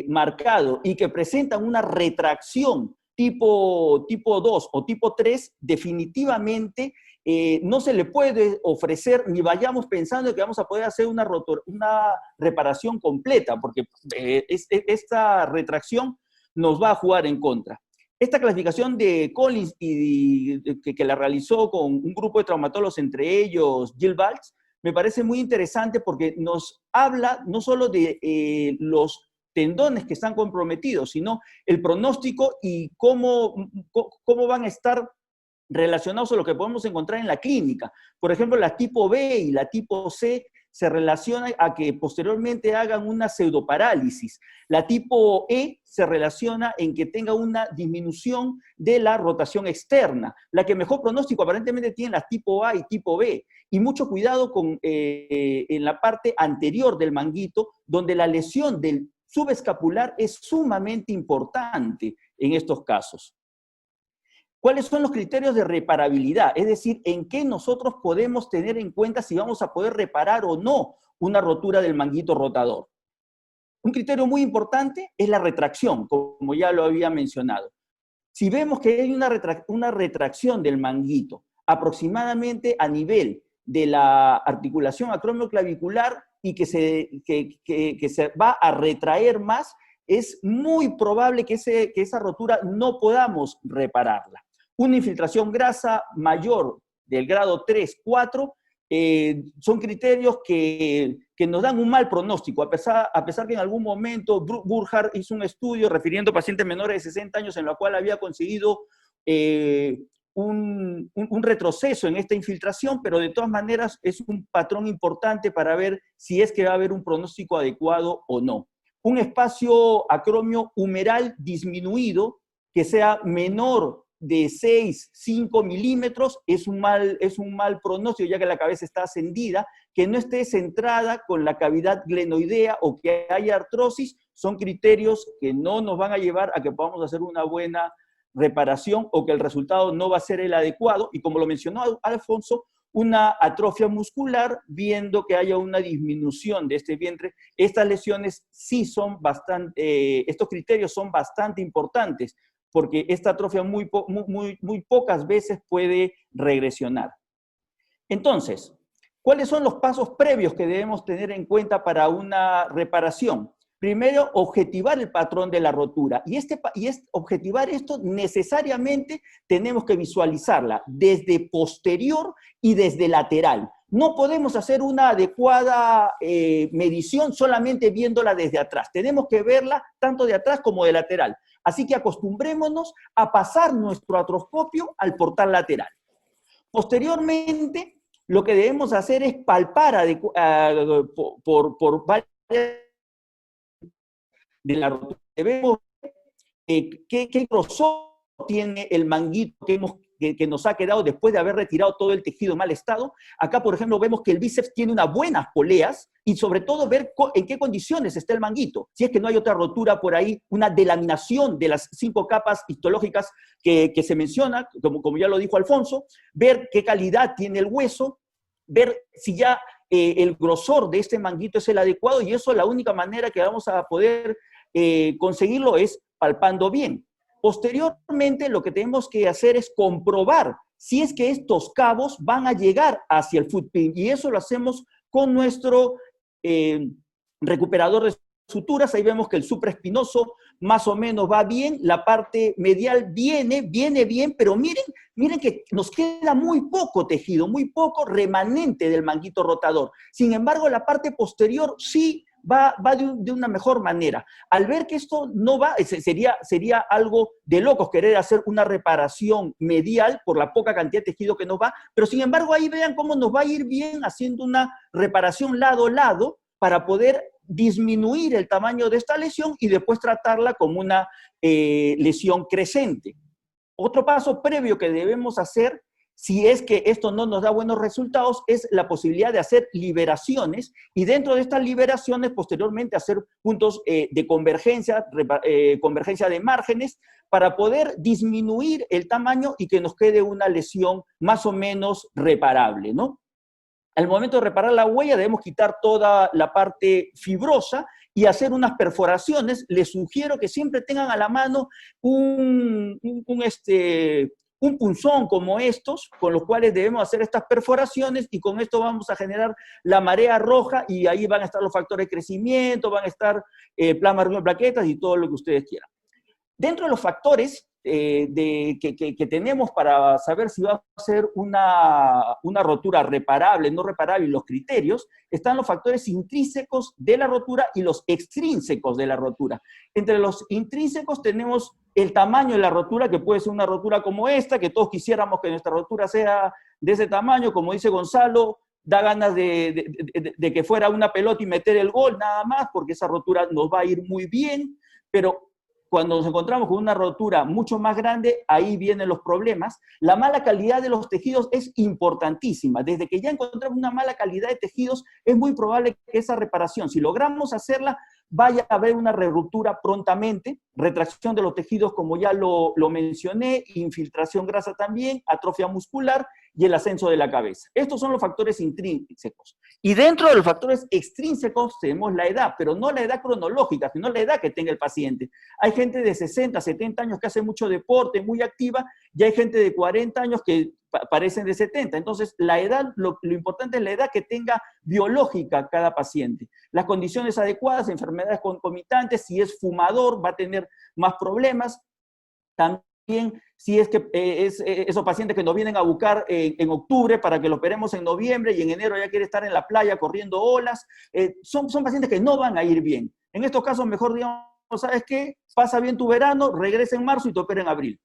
marcado y que presentan una retracción tipo 2 o tipo 3, definitivamente no se le puede ofrecer, ni vayamos pensando que vamos a poder hacer una reparación completa, porque esta retracción nos va a jugar en contra. Esta clasificación de Collins que la realizó con un grupo de traumatólogos, entre ellos Gil Balch, me parece muy interesante porque nos habla no solo de los tendones que están comprometidos, sino el pronóstico y cómo van a estar relacionados a lo que podemos encontrar en la clínica. Por ejemplo, la tipo B y la tipo C se relacionan a que posteriormente hagan una pseudoparálisis. La tipo E se relaciona en que tenga una disminución de la rotación externa. La que mejor pronóstico aparentemente tiene la tipo A y tipo B. Y mucho cuidado en la parte anterior del manguito, donde la lesión del subescapular es sumamente importante en estos casos. ¿Cuáles son los criterios de reparabilidad? Es decir, en qué nosotros podemos tener en cuenta si vamos a poder reparar o no una rotura del manguito rotador. Un criterio muy importante es la retracción, como ya lo había mencionado. Si vemos que hay una retracción del manguito aproximadamente a nivel de la articulación acromioclavicular y que se va a retraer más, es muy probable que esa rotura no podamos repararla. Una infiltración grasa mayor del grado 3, 4, son criterios que nos dan un mal pronóstico, a pesar que en algún momento Burkhardt hizo un estudio refiriendo a pacientes menores de 60 años en la cual había conseguido un retroceso en esta infiltración, pero de todas maneras es un patrón importante para ver si es que va a haber un pronóstico adecuado o no. Un espacio acromio humeral disminuido que sea menor de 6, 5 milímetros es un mal pronóstico, ya que la cabeza está ascendida, que no esté centrada con la cavidad glenoidea o que haya artrosis, son criterios que no nos van a llevar a que podamos hacer una buena reparación o que el resultado no va a ser el adecuado. Y como lo mencionó Alfonso, una atrofia muscular, viendo que haya una disminución de este vientre. Estas lesiones sí son estos criterios son bastante importantes, porque esta atrofia muy pocas veces puede regresionar. Entonces, ¿cuáles son los pasos previos que debemos tener en cuenta para una reparación? Primero, objetivar el patrón de la rotura. Y objetivar esto necesariamente tenemos que visualizarla desde posterior y desde lateral. No podemos hacer una adecuada medición solamente viéndola desde atrás. Tenemos que verla tanto de atrás como de lateral. Así que acostumbrémonos a pasar nuestro artroscopio al portal lateral. Posteriormente, lo que debemos hacer es palpar por varias de la rotura. Debemos ver qué grosor tiene el manguito que nos ha quedado después de haber retirado todo el tejido en mal estado. Acá, por ejemplo, vemos que el bíceps tiene unas buenas poleas y sobre todo ver en qué condiciones está el manguito. Si es que no hay otra rotura por ahí, una delaminación de las 5 capas histológicas que se menciona, como ya lo dijo Alfonso, ver qué calidad tiene el hueso, ver si ya el grosor de este manguito es el adecuado, y eso la única manera que vamos a poder conseguirlo es palpando bien. Posteriormente, lo que tenemos que hacer es comprobar si es que estos cabos van a llegar hacia el footpin, y eso lo hacemos con nuestro recuperador de suturas. Ahí vemos que el supraespinoso más o menos va bien, la parte medial viene bien, pero miren que nos queda muy poco tejido, muy poco remanente del manguito rotador. Sin embargo, la parte posterior sí va de una mejor manera. Al ver que esto no va, sería algo de locos querer hacer una reparación medial por la poca cantidad de tejido que nos va, pero sin embargo ahí vean cómo nos va a ir bien haciendo una reparación lado a lado para poder disminuir el tamaño de esta lesión y después tratarla como una lesión crecente. Otro paso previo que debemos hacer si es que esto no nos da buenos resultados, es la posibilidad de hacer liberaciones y dentro de estas liberaciones posteriormente hacer puntos de convergencia, convergencia de márgenes para poder disminuir el tamaño y que nos quede una lesión más o menos reparable, ¿no? Al momento de reparar la huella debemos quitar toda la parte fibrosa y hacer unas perforaciones. Les sugiero que siempre tengan a la mano un punzón como estos, con los cuales debemos hacer estas perforaciones y con esto vamos a generar la marea roja y ahí van a estar los factores de crecimiento, van a estar plasma de plaquetas y todo lo que ustedes quieran. Dentro de los factores que tenemos para saber si va a ser una rotura reparable, no reparable, y los criterios, están los factores intrínsecos de la rotura y los extrínsecos de la rotura. Entre los intrínsecos tenemos el tamaño de la rotura, que puede ser una rotura como esta, que todos quisiéramos que nuestra rotura sea de ese tamaño, como dice Gonzalo, da ganas de que fuera una pelota y meter el gol nada más, porque esa rotura nos va a ir muy bien, pero cuando nos encontramos con una rotura mucho más grande, ahí vienen los problemas. La mala calidad de los tejidos es importantísima. Desde que ya encontramos una mala calidad de tejidos, es muy probable que esa reparación, si logramos hacerla, vaya a haber una ruptura prontamente, retracción de los tejidos, como ya lo mencioné, infiltración grasa también, atrofia muscular y el ascenso de la cabeza. Estos son los factores intrínsecos. Y dentro de los factores extrínsecos tenemos la edad, pero no la edad cronológica, sino la edad que tenga el paciente. Hay gente de 60, 70 años que hace mucho deporte, muy activa, y hay gente de 40 años que parecen de 70. Entonces, la edad, lo importante es la edad que tenga biológica cada paciente. Las condiciones adecuadas, enfermedades concomitantes, si es fumador va a tener más problemas. También, si es que esos pacientes que nos vienen a buscar en octubre para que lo operemos en noviembre y en enero ya quiere estar en la playa corriendo olas, son pacientes que no van a ir bien. En estos casos, mejor digamos, ¿sabes qué? Pasa bien tu verano, regresa en marzo y te opera en abril.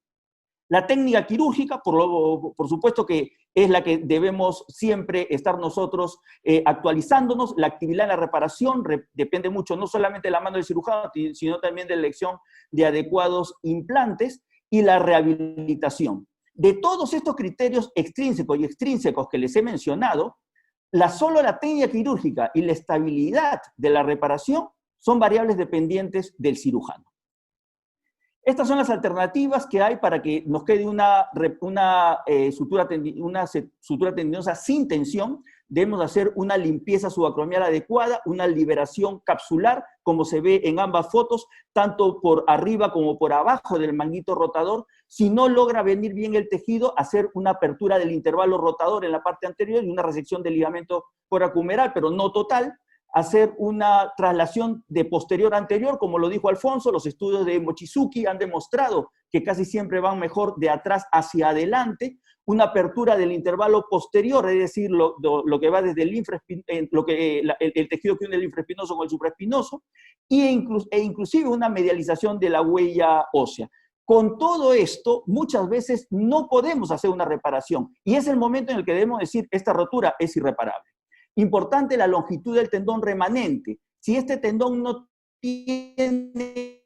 La técnica quirúrgica, por supuesto que es la que debemos siempre estar nosotros actualizándonos. La actividad en la reparación depende mucho, no solamente de la mano del cirujano, sino también de la elección de adecuados implantes y la rehabilitación. De todos estos criterios extrínsecos y extrínsecos que les he mencionado, solo la técnica quirúrgica y la estabilidad de la reparación son variables dependientes del cirujano. Estas son las alternativas que hay para que nos quede una sutura tendinosa sin tensión. Debemos hacer una limpieza subacromial adecuada, una liberación capsular, como se ve en ambas fotos, tanto por arriba como por abajo del manguito rotador. Si no logra venir bien el tejido, hacer una apertura del intervalo rotador en la parte anterior y una resección del ligamento coracumeral, pero no total. Hacer una traslación de posterior a anterior, como lo dijo Alfonso, los estudios de Mochizuki han demostrado que casi siempre van mejor de atrás hacia adelante, una apertura del intervalo posterior, es decir, lo que va desde el tejido que une el infraespinoso con el supraespinoso, e inclusive una medialización de la huella ósea. Con todo esto, muchas veces no podemos hacer una reparación, y es el momento en el que debemos decir, esta rotura es irreparable. Importante la longitud del tendón remanente. Si este tendón no tiene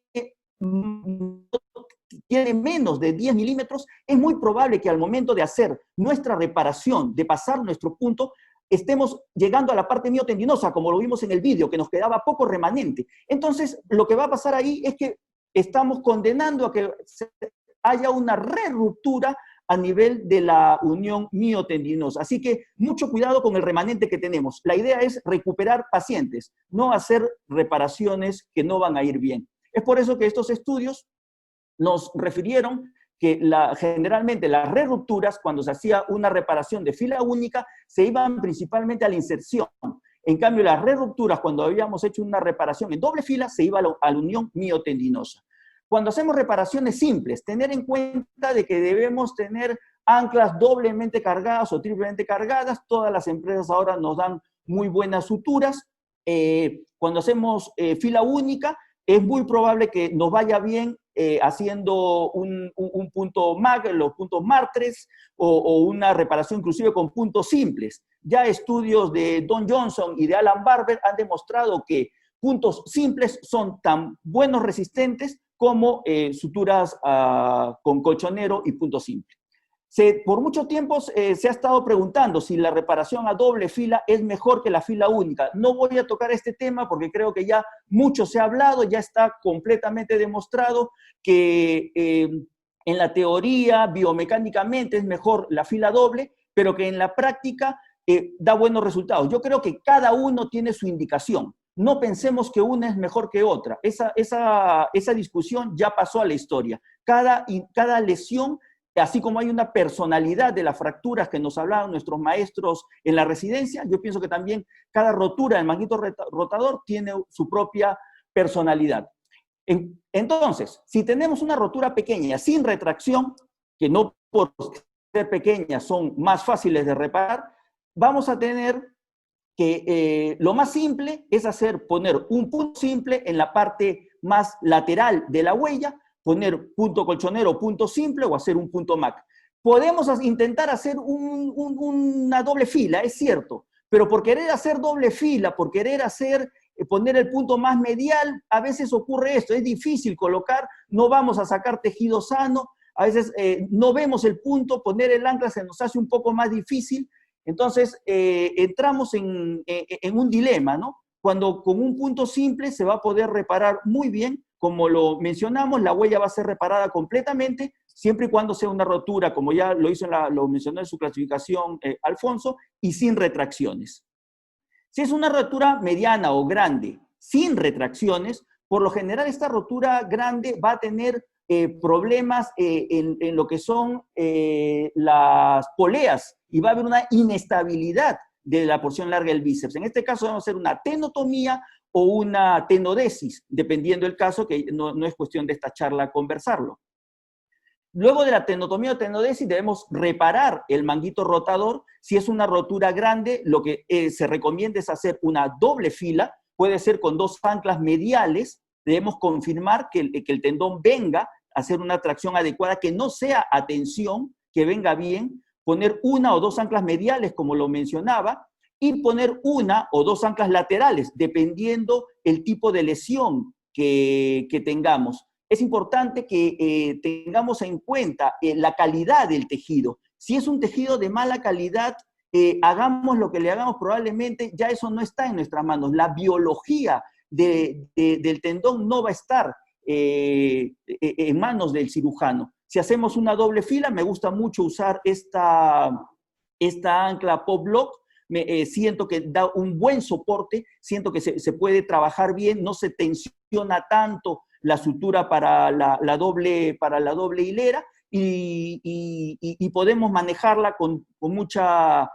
menos de 10 milímetros, es muy probable que al momento de hacer nuestra reparación, de pasar nuestro punto, estemos llegando a la parte miotendinosa, como lo vimos en el vídeo, que nos quedaba poco remanente. Entonces, lo que va a pasar ahí es que estamos condenando a que haya una reruptura a nivel de la unión miotendinosa. Así que mucho cuidado con el remanente que tenemos. La idea es recuperar pacientes, no hacer reparaciones que no van a ir bien. Es por eso que estos estudios nos refirieron que generalmente las rerupturas, cuando se hacía una reparación de fila única, se iban principalmente a la inserción. En cambio, las rerupturas, cuando habíamos hecho una reparación en doble fila, se iba a la unión miotendinosa. Cuando hacemos reparaciones simples, tener en cuenta de que debemos tener anclas doblemente cargadas o triplemente cargadas. Todas las empresas ahora nos dan muy buenas suturas. Cuando hacemos fila única, es muy probable que nos vaya bien haciendo un punto MAG, los puntos MAR3, o una reparación inclusive con puntos simples. Ya estudios de Don Johnson y de Alan Barber han demostrado que puntos simples son tan buenos resistentes como suturas con colchonero y punto simple. Por mucho tiempo se ha estado preguntando si la reparación a doble fila es mejor que la fila única. No voy a tocar este tema porque creo que ya mucho se ha hablado, ya está completamente demostrado que en la teoría, biomecánicamente, es mejor la fila doble, pero que en la práctica da buenos resultados. Yo creo que cada uno tiene su indicación. No pensemos que una es mejor que otra. Esa discusión ya pasó a la historia. Cada lesión, así como hay una personalidad de las fracturas que nos hablaban nuestros maestros en la residencia, yo pienso que también cada rotura del manguito rotador tiene su propia personalidad. Entonces, si tenemos una rotura pequeña sin retracción, que no por ser pequeñas son más fáciles de reparar, vamos a tener que lo más simple es poner un punto simple en la parte más lateral de la huella, poner punto colchonero, punto simple o hacer un punto MAC. Podemos intentar hacer una doble fila, es cierto, pero por querer hacer doble fila, por querer poner el punto más medial, a veces ocurre esto, es difícil colocar, no vamos a sacar tejido sano, a veces no vemos el punto, poner el ancla se nos hace un poco más difícil, entonces entramos en un dilema, ¿no? Cuando con un punto simple se va a poder reparar muy bien, como lo mencionamos, la huella va a ser reparada completamente, siempre y cuando sea una rotura, como ya lo mencionó en su clasificación Alfonso, y sin retracciones. Si es una rotura mediana o grande, sin retracciones, por lo general esta rotura grande va a tener problemas en lo que son las poleas, y va a haber una inestabilidad de la porción larga del bíceps. En este caso vamos a hacer una tenotomía o una tenodesis, dependiendo del caso, que no es cuestión de esta charla conversarlo. Luego de la tenotomía o tenodesis debemos reparar el manguito rotador. Si es una rotura grande, lo que se recomienda es hacer una doble fila, puede ser con 2 anclas mediales. Debemos confirmar que el tendón venga a hacer una tracción adecuada, que no sea a tensión, que venga bien, poner 1 o 2 anclas mediales, como lo mencionaba, y poner 1 o 2 anclas laterales, dependiendo el tipo de lesión que tengamos. Es importante que tengamos en cuenta la calidad del tejido. Si es un tejido de mala calidad, hagamos lo que le hagamos, probablemente ya eso no está en nuestras manos. La biología del tendón no va a estar en manos del cirujano. Si hacemos una doble fila, me gusta mucho usar esta ancla Pop Lock. Siento que da un buen soporte, siento que se puede trabajar bien, no se tensiona tanto la sutura para la doble hilera y podemos manejarla con mucha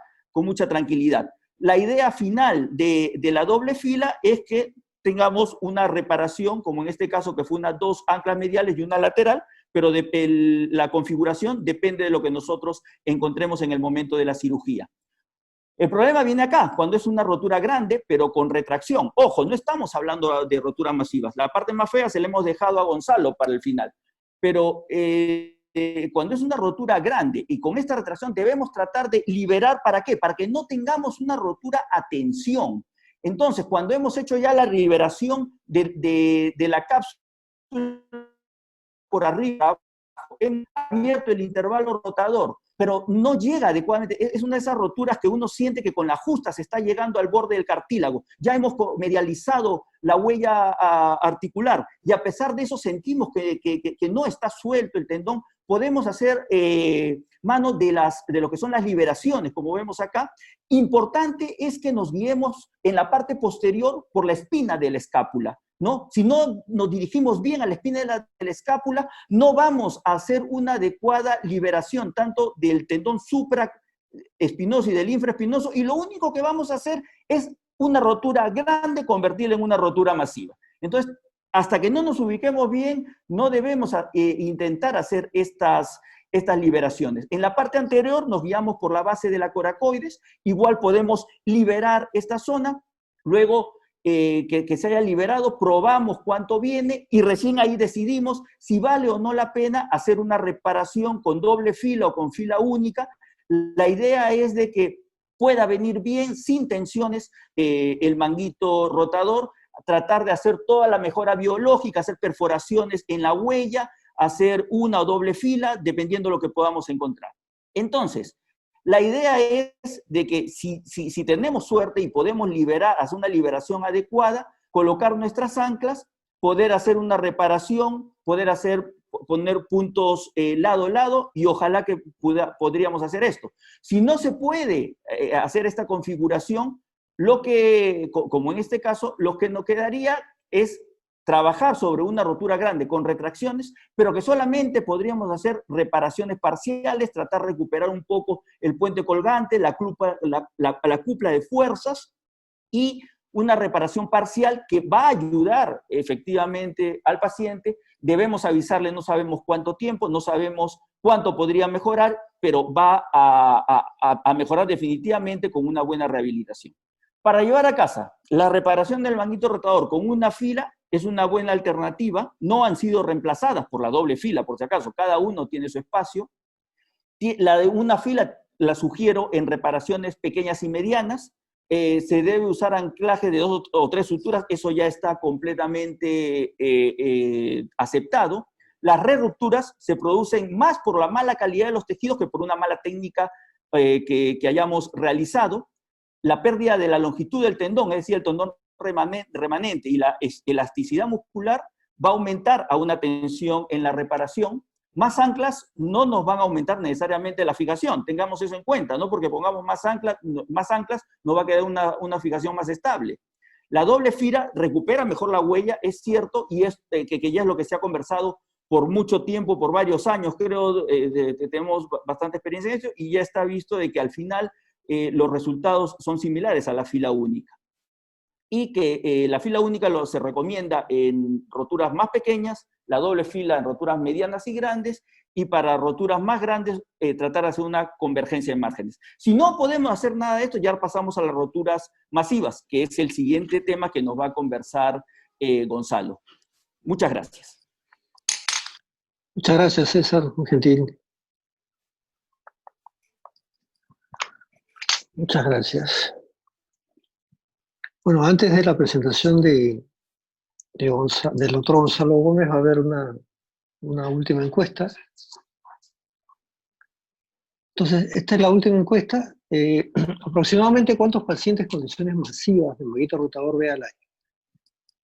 tranquilidad. La idea final de la doble fila es que tengamos una reparación, como en este caso que fue unas 2 anclas mediales y una lateral, pero la configuración depende de lo que nosotros encontremos en el momento de la cirugía. El problema viene acá, cuando es una rotura grande, pero con retracción. Ojo, no estamos hablando de roturas masivas. La parte más fea se la hemos dejado a Gonzalo para el final. Pero cuando es una rotura grande y con esta retracción debemos tratar de liberar, ¿para qué? Para que no tengamos una rotura a tensión. Entonces, cuando hemos hecho ya la liberación de la cápsula por arriba, hemos abierto el intervalo rotador, pero no llega adecuadamente. Es una de esas roturas que uno siente que con la justa se está llegando al borde del cartílago. Ya hemos medializado la huella articular y a pesar de eso sentimos que no está suelto el tendón. Podemos hacer mano de lo que son las liberaciones, como vemos acá. Importante es que nos guiemos en la parte posterior por la espina de la escápula, ¿no? Si no nos dirigimos bien a la espina de la escápula, no vamos a hacer una adecuada liberación tanto del tendón supraespinoso y del infraespinoso, y lo único que vamos a hacer es una rotura grande convertirla en una rotura masiva. Entonces, hasta que no nos ubiquemos bien, no debemos intentar hacer estas liberaciones. En la parte anterior nos guiamos por la base de la coracoides, igual podemos liberar esta zona, luego que se haya liberado, probamos cuánto viene y recién ahí decidimos si vale o no la pena hacer una reparación con doble fila o con fila única. La idea es de que pueda venir bien, sin tensiones, el manguito rotador, tratar de hacer toda la mejora biológica, hacer perforaciones en la huella, hacer una o doble fila, dependiendo de lo que podamos encontrar. Entonces, la idea es de que si tenemos suerte y podemos hacer una liberación adecuada, colocar nuestras anclas, poder hacer una reparación, poner puntos lado a lado, y ojalá que podríamos hacer esto. Si no se puede hacer esta configuración, como en este caso, lo que nos quedaría es trabajar sobre una rotura grande con retracciones, pero que solamente podríamos hacer reparaciones parciales, tratar de recuperar un poco el puente colgante, la cupla de fuerzas, y una reparación parcial que va a ayudar efectivamente al paciente. Debemos avisarle, no sabemos cuánto tiempo, no sabemos cuánto podría mejorar, pero va a mejorar definitivamente con una buena rehabilitación. Para llevar a casa, la reparación del manguito rotador con una fila es una buena alternativa. No han sido reemplazadas por la doble fila, por si acaso, cada uno tiene su espacio. La de una fila la sugiero en reparaciones pequeñas y medianas. Se debe usar anclaje de 2 o 3 suturas, eso ya está completamente aceptado. Las re-rupturas se producen más por la mala calidad de los tejidos que por una mala técnica que hayamos realizado. La pérdida de la longitud del tendón, es decir, el tendón remanente, y la elasticidad muscular va a aumentar a una tensión en la reparación. Más anclas no nos van a aumentar necesariamente la fijación, tengamos eso en cuenta, no porque pongamos más anclas nos va a quedar una fijación más estable. La doble fila recupera mejor la huella, es cierto, y que ya es lo que se ha conversado por mucho tiempo, por varios años, creo, tenemos bastante experiencia en eso, y ya está visto de que al final los resultados son similares a la fila única. Y que la fila única se recomienda en roturas más pequeñas, la doble fila en roturas medianas y grandes, y para roturas más grandes tratar de hacer una convergencia de márgenes. Si no podemos hacer nada de esto, ya pasamos a las roturas masivas, que es el siguiente tema que nos va a conversar Gonzalo. Muchas gracias. Muchas gracias, César, muy gentil. Muchas gracias. Bueno, antes de la presentación del doctor Gonzalo Gómez va a haber una última encuesta. Entonces, esta es la última encuesta. Aproximadamente, ¿cuántos pacientes con lesiones masivas del manguito rotador ve al año?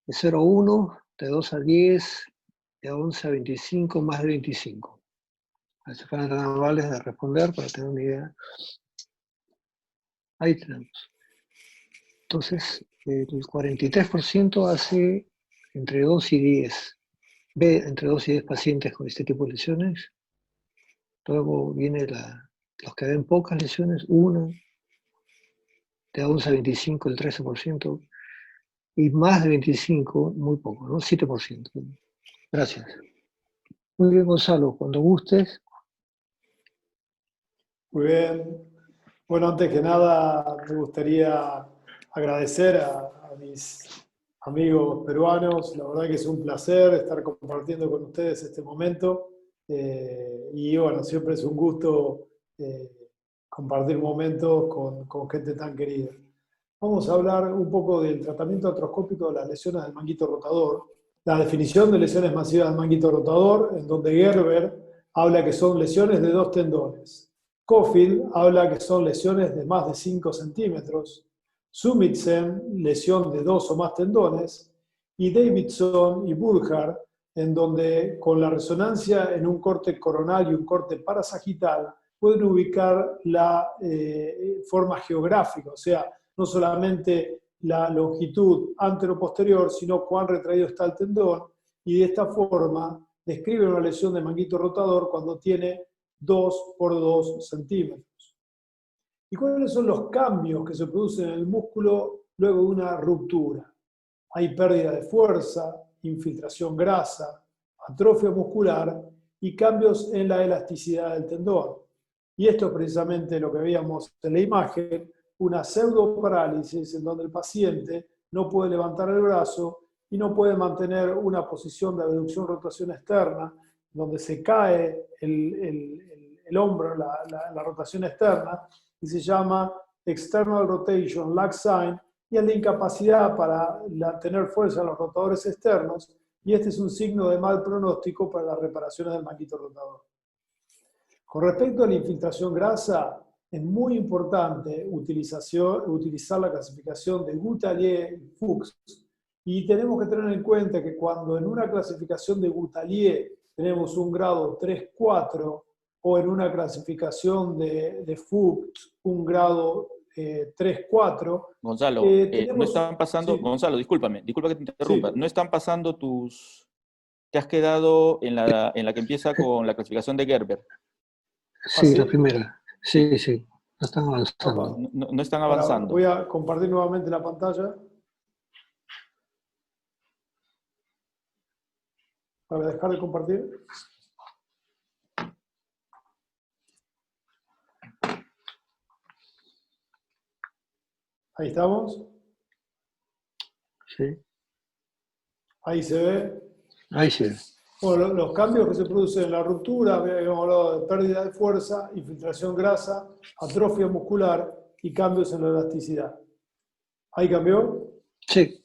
De 0 a 1, de 2 a 10, de 11 a 25, más de 25. A ver si fueran tan amables de responder para tener una idea. Ahí tenemos. Entonces, el 43% hace entre 2 y 10. Ve entre 2 y 10 pacientes con este tipo de lesiones. Luego viene los que ven pocas lesiones, 1. De 11 a 25, el 13%. Y más de 25, muy poco, ¿no? 7%. Gracias. Muy bien, Gonzalo, cuando gustes. Muy bien. Bueno, antes que nada, me gustaría agradecer a mis amigos peruanos. La verdad que es un placer estar compartiendo con ustedes este momento. Y bueno, siempre es un gusto compartir momentos con gente tan querida. Vamos a hablar un poco del tratamiento artroscópico de las lesiones del manguito rotador. La definición de lesiones masivas del manguito rotador, en donde Gerber habla que son lesiones de 2 tendones. Cofield habla que son lesiones de más de 5 centímetros. Summitzen, lesión de 2 o más tendones. Y Davidson y Burkhardt, en donde con la resonancia en un corte coronal y un corte parasagital pueden ubicar la forma geográfica, o sea, no solamente la longitud antero-posterior, sino cuán retraído está el tendón, y de esta forma describe una lesión de manguito rotador cuando tiene 2 por 2 centímetros. ¿Y cuáles son los cambios que se producen en el músculo luego de una ruptura? Hay pérdida de fuerza, infiltración grasa, atrofia muscular y cambios en la elasticidad del tendón. Y esto es precisamente lo que veíamos en la imagen, una pseudoparálisis en donde el paciente no puede levantar el brazo y no puede mantener una posición de abducción-rotación externa, donde se cae el hombro, la rotación externa, y se llama External Rotation Lag Sign, y es la incapacidad para tener fuerza en los rotadores externos, y este es un signo de mal pronóstico para las reparaciones del manguito rotador. Con respecto a la infiltración grasa, es muy importante utilizar la clasificación de Gutalier y Fuchs. Y tenemos que tener en cuenta que cuando en una clasificación de Gutalier tenemos un grado 3-4 o en una clasificación de Fuchs un grado 3-4. Gonzalo, no están pasando, sí. Gonzalo, disculpa que te interrumpa, sí. No están pasando te has quedado en la que empieza con la clasificación de Gerber. Sí, ¿sí? La primera, sí, no están avanzando. No están avanzando. Ahora voy a compartir nuevamente la pantalla. Para dejar de compartir. Ahí estamos. Sí. Ahí se ve. Ahí se ve. Bueno, los cambios que se producen en la ruptura, habíamos hablado de pérdida de fuerza, infiltración grasa, atrofia muscular y cambios en la elasticidad. ¿Ahí cambió? Sí.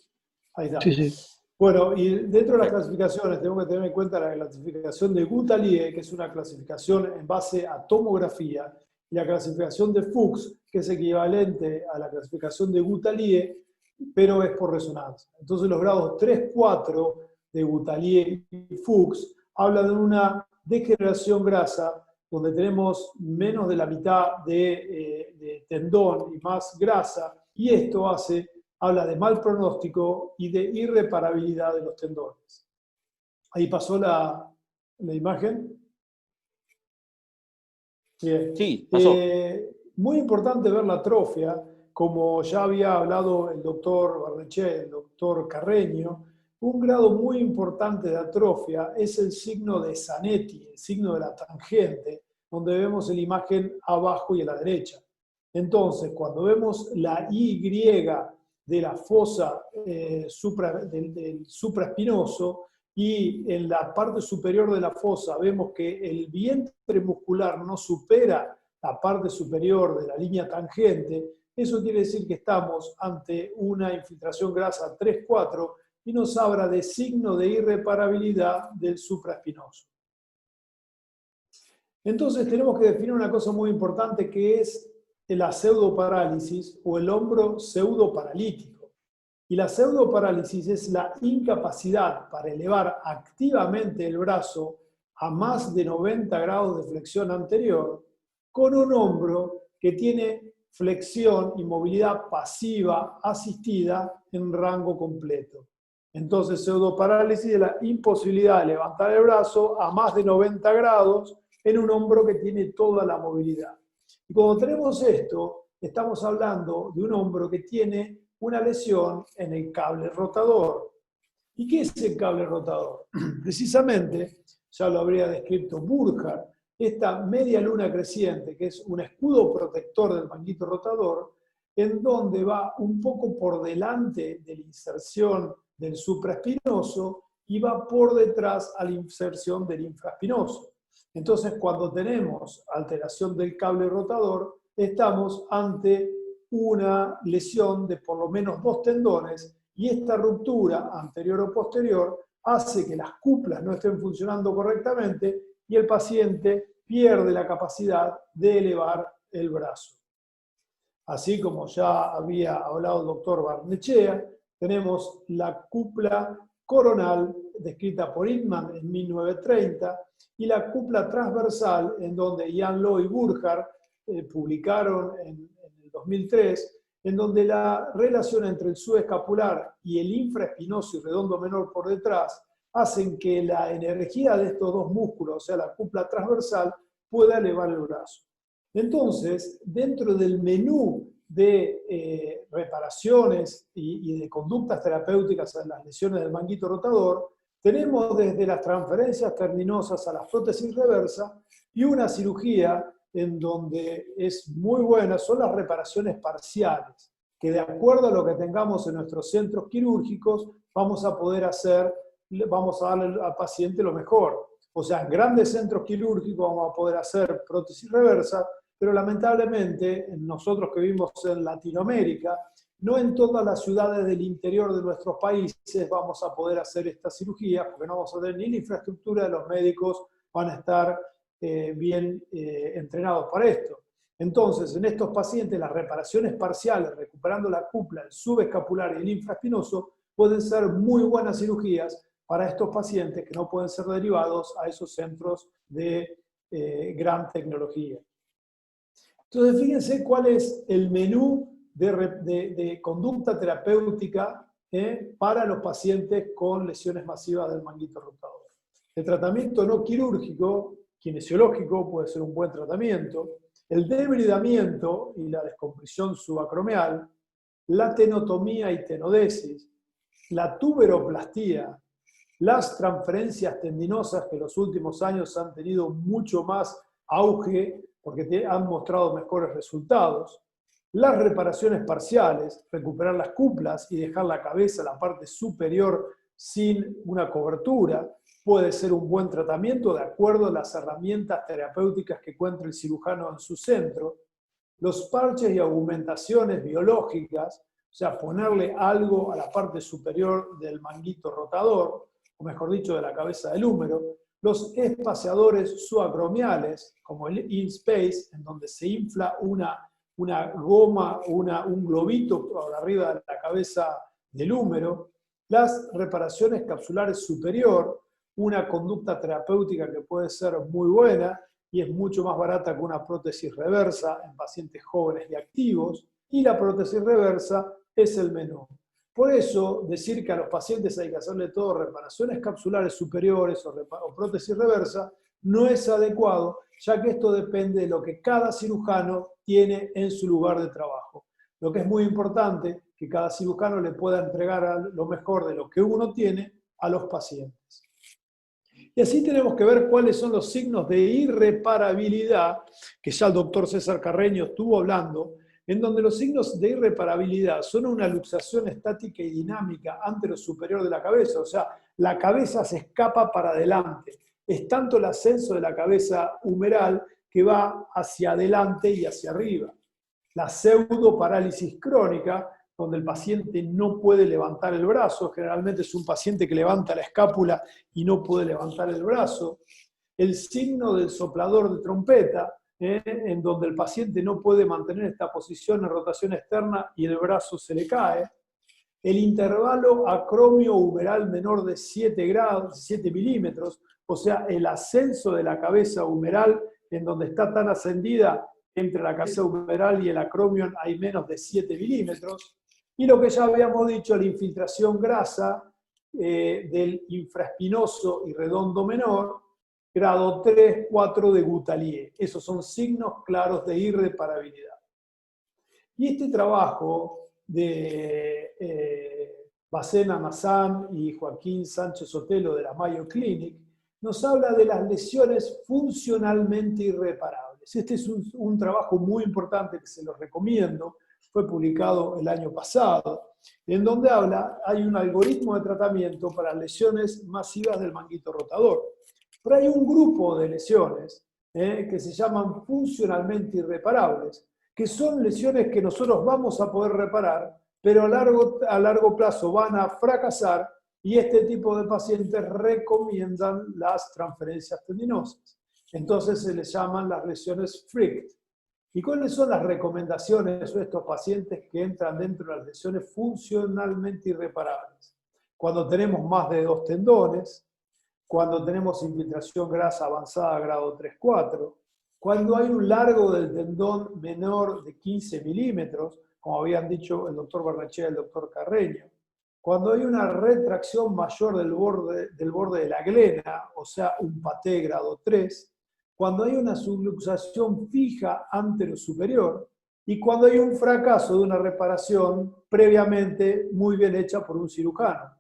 Ahí está. Sí. Bueno, y dentro de las clasificaciones tenemos que tener en cuenta la clasificación de Gutalier, que es una clasificación en base a tomografía, y la clasificación de Fuchs, que es equivalente a la clasificación de Gutalier, pero es por resonancia. Entonces los grados 3-4 de Gutalier y Fuchs hablan de una degeneración grasa, donde tenemos menos de la mitad de tendón y más grasa, y esto habla de mal pronóstico y de irreparabilidad de los tendones. Ahí pasó la imagen. Bien. Sí, pasó. Muy importante ver la atrofia, como ya había hablado el doctor Barnechea, el doctor Carreño. Un grado muy importante de atrofia es el signo de Zanetti, el signo de la tangente, donde vemos la imagen abajo y a la derecha. Entonces, cuando vemos la Y de la fosa del supraespinoso, y en la parte superior de la fosa vemos que el vientre muscular no supera la parte superior de la línea tangente, eso quiere decir que estamos ante una infiltración grasa 3-4 y nos habla de signo de irreparabilidad del supraespinoso. Entonces tenemos que definir una cosa muy importante, que es la pseudoparálisis o el hombro pseudoparalítico. Y la pseudoparálisis es la incapacidad para elevar activamente el brazo a más de 90 grados de flexión anterior con un hombro que tiene flexión y movilidad pasiva asistida en rango completo. Entonces, pseudoparálisis es la imposibilidad de levantar el brazo a más de 90 grados en un hombro que tiene toda la movilidad. Y cuando tenemos esto, estamos hablando de un hombro que tiene una lesión en el cable rotador. ¿Y qué es el cable rotador? Precisamente, ya lo habría descrito Burkhardt, esta media luna creciente, que es un escudo protector del manguito rotador, en donde va un poco por delante de la inserción del supraespinoso y va por detrás a la inserción del infraespinoso. Entonces, cuando tenemos alteración del cable rotador, estamos ante una lesión de por lo menos 2 tendones, y esta ruptura anterior o posterior hace que las cuplas no estén funcionando correctamente y el paciente pierde la capacidad de elevar el brazo. Así como ya había hablado el doctor Barnechea, tenemos la cupla coronal descrita por Inman en 1930 y la cupla transversal, en donde Jan Loh y Burkhardt publicaron en 2003, en donde la relación entre el subescapular y el infraespinoso y redondo menor por detrás hacen que la energía de estos dos músculos, o sea, la cupla transversal, pueda elevar el brazo. Entonces, dentro del menú de reparaciones y de conductas terapéuticas en las lesiones del manguito rotador, tenemos desde las transferencias terminosas a la prótesis reversa y una cirugía en donde es muy buena, son las reparaciones parciales, que de acuerdo a lo que tengamos en nuestros centros quirúrgicos, vamos a poder hacer, vamos a darle al paciente lo mejor. O sea, en grandes centros quirúrgicos vamos a poder hacer prótesis reversa, pero lamentablemente nosotros que vivimos en Latinoamérica, no en todas las ciudades del interior de nuestros países vamos a poder hacer esta cirugía, porque no vamos a tener ni la infraestructura de los médicos, van a estar bien entrenados para esto. Entonces, en estos pacientes, las reparaciones parciales, recuperando la cúpula, el subescapular y el infraespinoso, pueden ser muy buenas cirugías para estos pacientes que no pueden ser derivados a esos centros de gran tecnología. Entonces, fíjense cuál es el menú de conducta terapéutica para los pacientes con lesiones masivas del manguito rotador. El tratamiento no quirúrgico, kinesiológico, puede ser un buen tratamiento. El debridamiento y la descompresión subacromial, la tenotomía y tenodesis, la tuberoplastía, las transferencias tendinosas que en los últimos años han tenido mucho más auge porque han mostrado mejores resultados, las reparaciones parciales, recuperar las cúpulas y dejar la cabeza, la parte superior, sin una cobertura, puede ser un buen tratamiento de acuerdo a las herramientas terapéuticas que encuentra el cirujano en su centro. Los parches y augmentaciones biológicas, o sea, ponerle algo a la parte superior del manguito rotador, o mejor dicho, de la cabeza del húmero. Los espaciadores subacromiales, como el InSpace, en donde se infla una goma, un globito por arriba de la cabeza del húmero. Las reparaciones capsulares superior, una conducta terapéutica que puede ser muy buena y es mucho más barata que una prótesis reversa en pacientes jóvenes y activos, y la prótesis reversa es el menú. Por eso, decir que a los pacientes hay que hacerle todo reparaciones capsulares superiores o prótesis reversa no es adecuado, ya que esto depende de lo que cada cirujano tiene en su lugar de trabajo. Lo que es muy importante, que cada cirujano le pueda entregar lo mejor de lo que uno tiene a los pacientes. Y así tenemos que ver cuáles son los signos de irreparabilidad, que ya el doctor César Carreño estuvo hablando, en donde los signos de irreparabilidad son una luxación estática y dinámica anterosuperior de la cabeza, o sea, la cabeza se escapa para adelante. Es tanto el ascenso de la cabeza humeral que va hacia adelante y hacia arriba. La pseudoparálisis crónica, donde el paciente no puede levantar el brazo, generalmente es un paciente que levanta la escápula y no puede levantar el brazo. El signo del soplador de trompeta, en donde el paciente no puede mantener esta posición en rotación externa y el brazo se le cae. El intervalo acromio humeral menor de 7 grados, 7 milímetros, o sea, el ascenso de la cabeza humeral, en donde está tan ascendida, entre la cabeza humeral y el acromion hay menos de 7 milímetros. Y lo que ya habíamos dicho, la infiltración grasa del infraespinoso y redondo menor, grado 3, 4 de Gutalier. Esos son signos claros de irreparabilidad. Y este trabajo de Bacena Mazán y Joaquín Sánchez Sotelo de la Mayo Clinic nos habla de las lesiones funcionalmente irreparables. Este es un trabajo muy importante que se los recomiendo, fue publicado el año pasado, en donde hay un algoritmo de tratamiento para lesiones masivas del manguito rotador. Pero hay un grupo de lesiones que se llaman funcionalmente irreparables, que son lesiones que nosotros vamos a poder reparar, pero a largo plazo van a fracasar, y este tipo de pacientes recomiendan las transferencias tendinosas. Entonces se les llaman las lesiones FRICT. ¿Y cuáles son las recomendaciones de estos pacientes que entran dentro de las lesiones funcionalmente irreparables? Cuando tenemos más de 2 tendones, cuando tenemos infiltración grasa avanzada grado 3-4, cuando hay un largo del tendón menor de 15 milímetros, como habían dicho el doctor Barnechea y el doctor Carreño, cuando hay una retracción mayor del borde de la glena, o sea, un paté grado 3, cuando hay una subluxación fija anterosuperior, y cuando hay un fracaso de una reparación previamente muy bien hecha por un cirujano.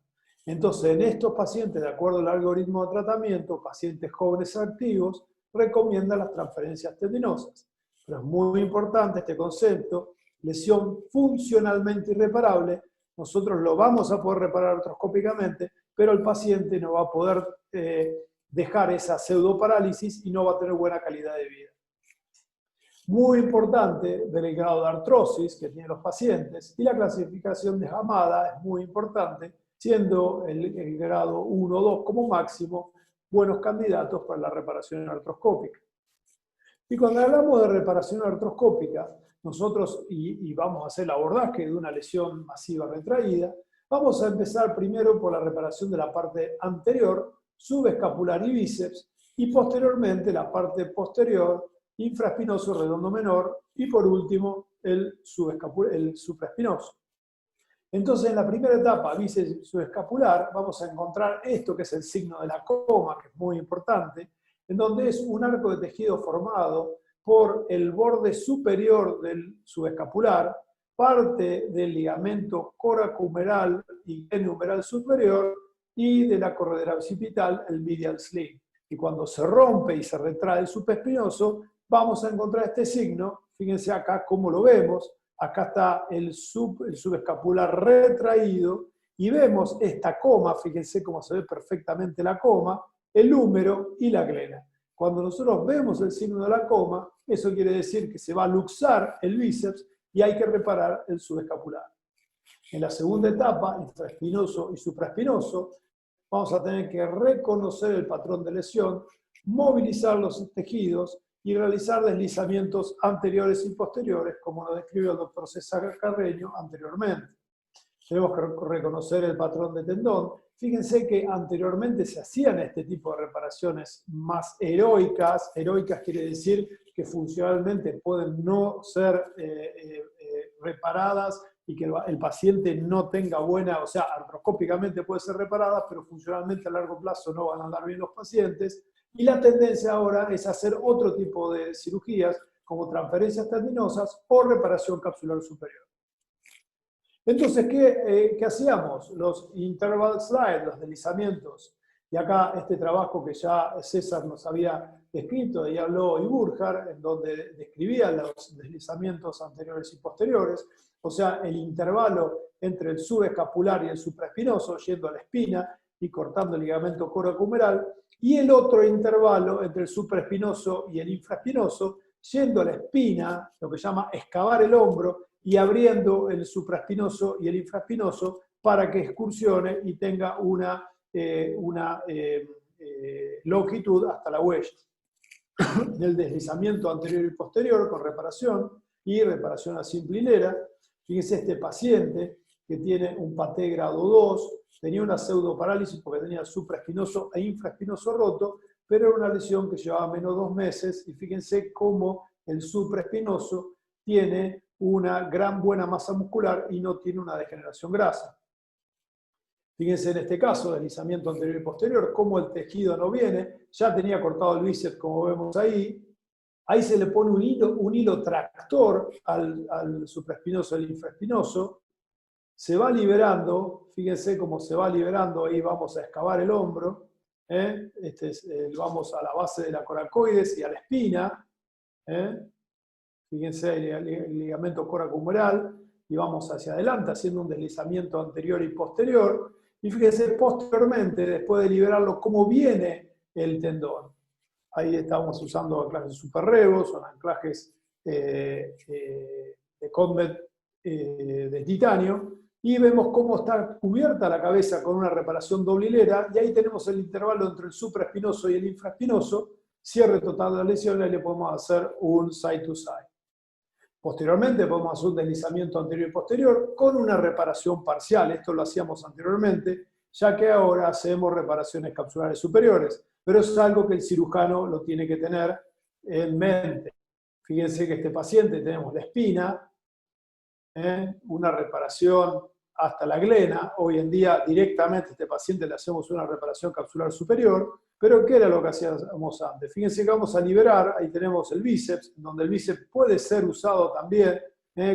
Entonces, en estos pacientes, de acuerdo al algoritmo de tratamiento, pacientes jóvenes activos, recomiendan las transferencias tendinosas. Pero es muy importante este concepto, lesión funcionalmente irreparable. Nosotros lo vamos a poder reparar artroscópicamente, pero el paciente no va a poder dejar esa pseudoparálisis y no va a tener buena calidad de vida. Muy importante ver el grado de artrosis que tienen los pacientes, y la clasificación de Hamada es muy importante, siendo el grado 1 o 2 como máximo buenos candidatos para la reparación artroscópica. Y cuando hablamos de reparación artroscópica, nosotros, y vamos a hacer el abordaje de una lesión masiva retraída, vamos a empezar primero por la reparación de la parte anterior, subescapular y bíceps, y posteriormente la parte posterior, infraespinoso, redondo menor, y por último el supraespinoso. Entonces, en la primera etapa, bíceps subescapular, vamos a encontrar esto que es el signo de la coma, que es muy importante, en donde es un arco de tejido formado por el borde superior del subescapular, parte del ligamento coracohumeral y glenohumeral superior y de la corredera occipital, el medial sling. Y cuando se rompe y se retrae el supraespinoso, vamos a encontrar este signo. Fíjense acá cómo lo vemos. Acá está el subescapular retraído y vemos esta coma, fíjense cómo se ve perfectamente la coma, el húmero y la glena. Cuando nosotros vemos el signo de la coma, eso quiere decir que se va a luxar el bíceps y hay que reparar el subescapular. En la segunda etapa, infraespinoso y supraespinoso, vamos a tener que reconocer el patrón de lesión, movilizar los tejidos y realizar deslizamientos anteriores y posteriores, como lo describió el doctor César Carreño anteriormente. Tenemos que reconocer el patrón de tendón. Fíjense que anteriormente se hacían este tipo de reparaciones más heroicas. Heroicas quiere decir que funcionalmente pueden no ser reparadas y que el paciente no tenga buena, o sea, artroscópicamente puede ser reparada, pero funcionalmente a largo plazo no van a andar bien los pacientes. Y la tendencia ahora es hacer otro tipo de cirugías, como transferencias tendinosas o reparación capsular superior. Entonces, ¿qué hacíamos? Los interval slides, los deslizamientos. Y acá este trabajo que ya César nos había escrito, y habló Iburjar, en donde describía los deslizamientos anteriores y posteriores, o sea, el intervalo entre el subescapular y el supraespinoso, yendo a la espina y cortando el ligamento coracohumeral, y el otro intervalo entre el supraespinoso y el infraespinoso, yendo a la espina, lo que se llama excavar el hombro, y abriendo el supraespinoso y el infraespinoso para que excursione y tenga una longitud hasta la huella. Del deslizamiento anterior y posterior con reparación y reparación a simple hilera. Fíjense este paciente que tiene un paté grado 2, tenía una pseudoparálisis porque tenía supraespinoso e infraespinoso roto, pero era una lesión que llevaba menos de 2 meses, y fíjense cómo el supraespinoso tiene una gran buena masa muscular y no tiene una degeneración grasa. Fíjense en este caso, deslizamiento anterior y posterior, cómo el tejido no viene, ya tenía cortado el bíceps como vemos ahí, ahí se le pone un hilo tractor al supraespinoso y al infraespinoso, se va liberando, fíjense cómo se va liberando, ahí vamos a excavar el hombro, vamos a la base de la coracoides y a la espina, fíjense el ligamento coracohumeral, y vamos hacia adelante haciendo un deslizamiento anterior y posterior, y fíjense posteriormente, después de liberarlo, cómo viene el tendón. Ahí estamos usando anclajes superrevos, son anclajes de Convet de titanio, y vemos cómo está cubierta la cabeza con una reparación doble hilera, y ahí tenemos el intervalo entre el supraespinoso y el infraespinoso, cierre total de la lesión, y le podemos hacer un side to side. Posteriormente podemos hacer un deslizamiento anterior y posterior con una reparación parcial. Esto lo hacíamos anteriormente, ya que ahora hacemos reparaciones capsulares superiores, pero es algo que el cirujano lo tiene que tener en mente. Fíjense que este paciente tenemos la espina, una reparación hasta la glena. Hoy en día directamente a este paciente le hacemos una reparación capsular superior, pero ¿qué era lo que hacíamos antes? Fíjense que vamos a liberar, ahí tenemos el bíceps, donde el bíceps puede ser usado también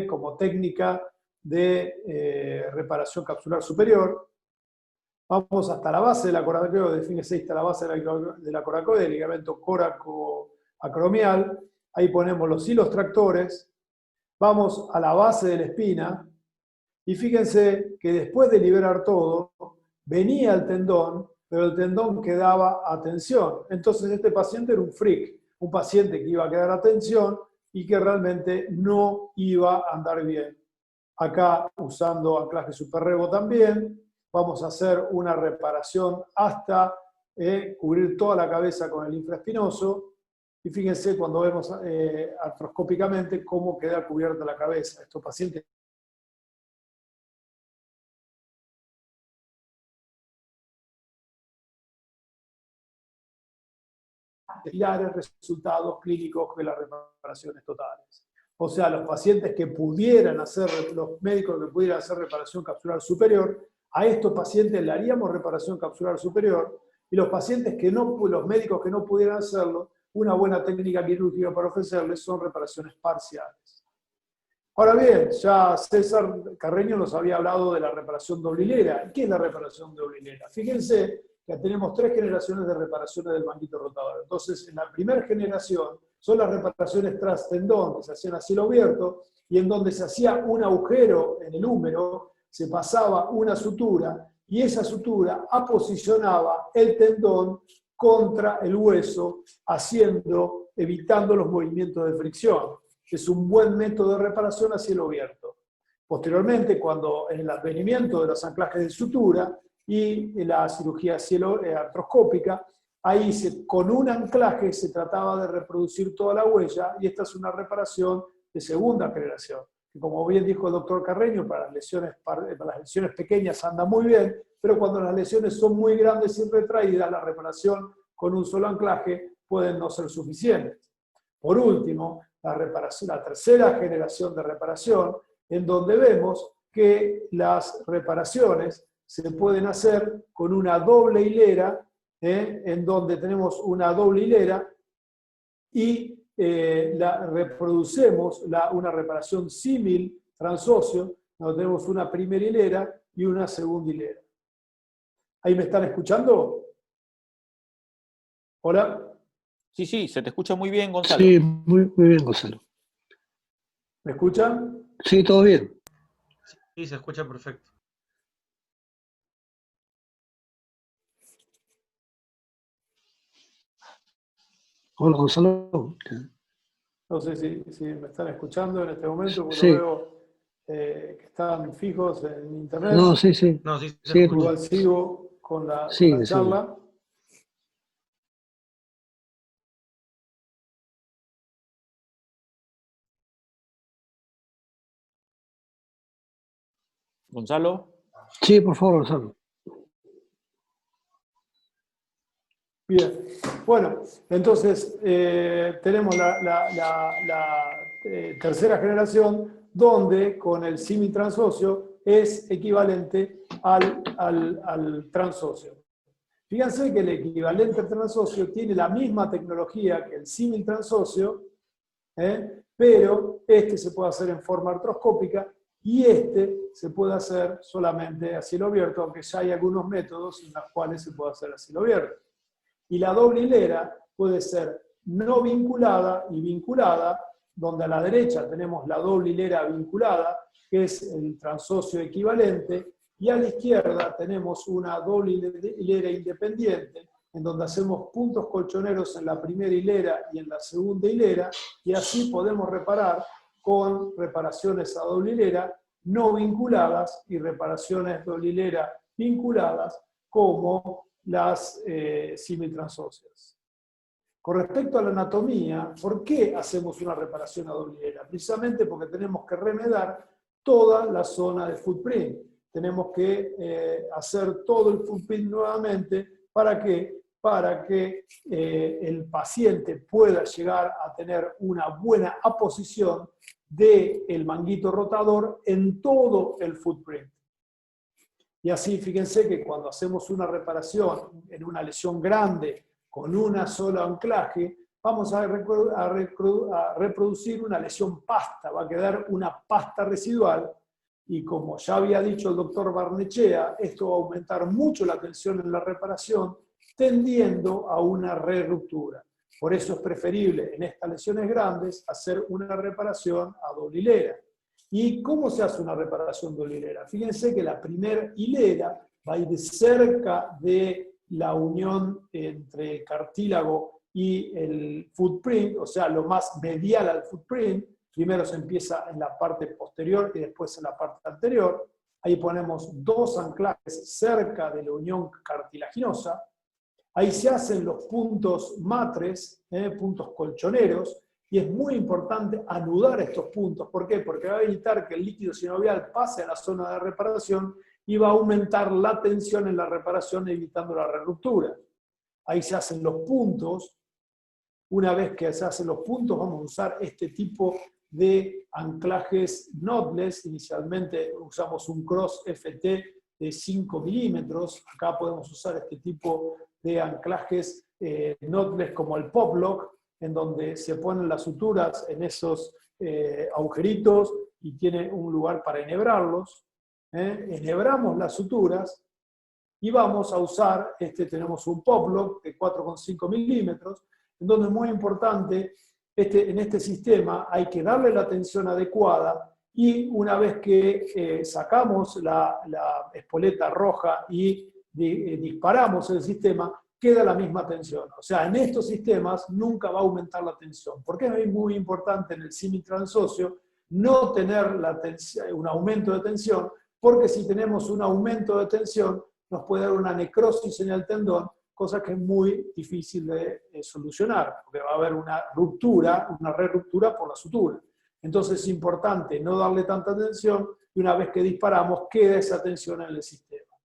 como técnica de reparación capsular superior. Vamos hasta la base de la coracoide, fíjense, ahí está la base de la coracoide, el ligamento coracoacromial, ahí ponemos los hilos tractores, vamos a la base de la espina, y fíjense que después de liberar todo, venía el tendón, pero el tendón quedaba a tensión. Entonces este paciente era un freak, un paciente que iba a quedar a tensión y que realmente no iba a andar bien. Acá, usando anclaje superrevo también, vamos a hacer una reparación hasta cubrir toda la cabeza con el infraespinoso, Y fíjense cuando vemos artroscópicamente cómo queda cubierta la cabeza. Estos pacientes claros resultados clínicos de las reparaciones totales. O sea, los pacientes que pudieran hacer, los médicos que pudieran hacer reparación capsular superior, a estos pacientes le haríamos reparación capsular superior, y los pacientes que no, los médicos que no pudieran hacerlo, una buena técnica quirúrgica para ofrecerles son reparaciones parciales. Ahora bien, ya César Carreño nos había hablado de la reparación doble hilera. ¿Qué es la reparación doble hilera? Fíjense que tenemos 3 generaciones de reparaciones del manguito rotador. Entonces, en la primera generación son las reparaciones tras tendón, que se hacían a cielo abierto, y en donde se hacía un agujero en el húmero, se pasaba una sutura, y esa sutura aposicionaba el tendón contra el hueso, evitando los movimientos de fricción. Es un buen método de reparación a cielo abierto. Posteriormente, cuando en el advenimiento de los anclajes de sutura y la cirugía artroscópica, ahí con un anclaje se trataba de reproducir toda la huella, y esta es una reparación de segunda generación. Que, como bien dijo el doctor Carreño, para las lesiones pequeñas anda muy bien, pero cuando las lesiones son muy grandes y retraídas, la reparación con un solo anclaje pueden no ser suficientes. Por último, la tercera generación de reparación, en donde vemos que las reparaciones se pueden hacer con una doble hilera, en donde tenemos una doble hilera y reproducimos una reparación símil transóseo, donde tenemos una primera hilera y una segunda hilera. ¿Ahí me están escuchando? ¿Hola? Sí, sí, se te escucha muy bien, Gonzalo. Sí, muy bien, Gonzalo. ¿Me escuchan? Sí, todo bien. Sí, se escucha perfecto. Hola, Gonzalo. No sé si me están escuchando en este momento, porque Sí. lo veo que están fijos en internet. No, sí. No, sí, Sí, Igual sigo con la charla. Gonzalo. Sí, por favor, Gonzalo. Bien, bueno, entonces tenemos la tercera generación, donde con el símil transóseo es equivalente al transóseo. Fíjense que el equivalente al transóseo tiene la misma tecnología que el símil transóseo, pero este se puede hacer en forma artroscópica y este se puede hacer solamente a cielo abierto, aunque ya hay algunos métodos en los cuales se puede hacer a cielo abierto. Y la doble hilera puede ser no vinculada y vinculada, donde a la derecha tenemos la doble hilera vinculada, que es el transóseo equivalente, y a la izquierda tenemos una doble hilera independiente, en donde hacemos puntos colchoneros en la primera hilera y en la segunda hilera, y así podemos reparar con reparaciones a doble hilera no vinculadas y reparaciones doble hilera vinculadas, como las similtransóseas. Con respecto a la anatomía, ¿por qué hacemos una reparación a doble hilera? Precisamente porque tenemos que remedar toda la zona de footprint. Tenemos que hacer todo el footprint nuevamente. ¿Para qué? Para que el paciente pueda llegar a tener una buena aposición del manguito rotador en todo el footprint. Y así, fíjense que cuando hacemos una reparación en una lesión grande con una sola anclaje, vamos a reproducir una lesión pasta, va a quedar una pasta residual, y como ya había dicho el doctor Barnechea, esto va a aumentar mucho la tensión en la reparación, tendiendo a una re-ruptura. Por eso es preferible en estas lesiones grandes hacer una reparación a doble hilera. ¿Y cómo se hace una reparación doble hilera? Fíjense que la primera hilera va a ir cerca de la unión entre el cartílago y el footprint, o sea, lo más medial al footprint. Primero se empieza en la parte posterior y después en la parte anterior. Ahí ponemos 2 anclajes cerca de la unión cartilaginosa. Ahí se hacen los puntos matres, puntos colchoneros, y es muy importante anudar estos puntos. ¿Por qué? Porque va a evitar que el líquido sinovial pase a la zona de reparación y va a aumentar la tensión en la reparación, evitando la reruptura. Ahí se hacen los puntos. Una vez que se hacen los puntos, vamos a usar este tipo de anclajes knotless. Inicialmente usamos un cross FT de 5 milímetros. Acá podemos usar este tipo de anclajes knotless como el pop lock, en donde se ponen las suturas en esos agujeritos y tiene un lugar para enhebrarlos. Enhebramos las suturas y vamos a usar, tenemos un pop lock de 4,5 milímetros, en donde es muy importante, en este sistema hay que darle la tensión adecuada y una vez que sacamos la espoleta roja y disparamos el sistema, queda la misma tensión. O sea, en estos sistemas nunca va a aumentar la tensión. Porque es muy importante en el símil transóseo no tener un aumento de tensión, porque si tenemos un aumento de tensión nos puede dar una necrosis en el tendón, cosa que es muy difícil de solucionar, porque va a haber una reruptura por la sutura. Entonces es importante no darle tanta tensión y una vez que disparamos queda esa tensión en el sistema.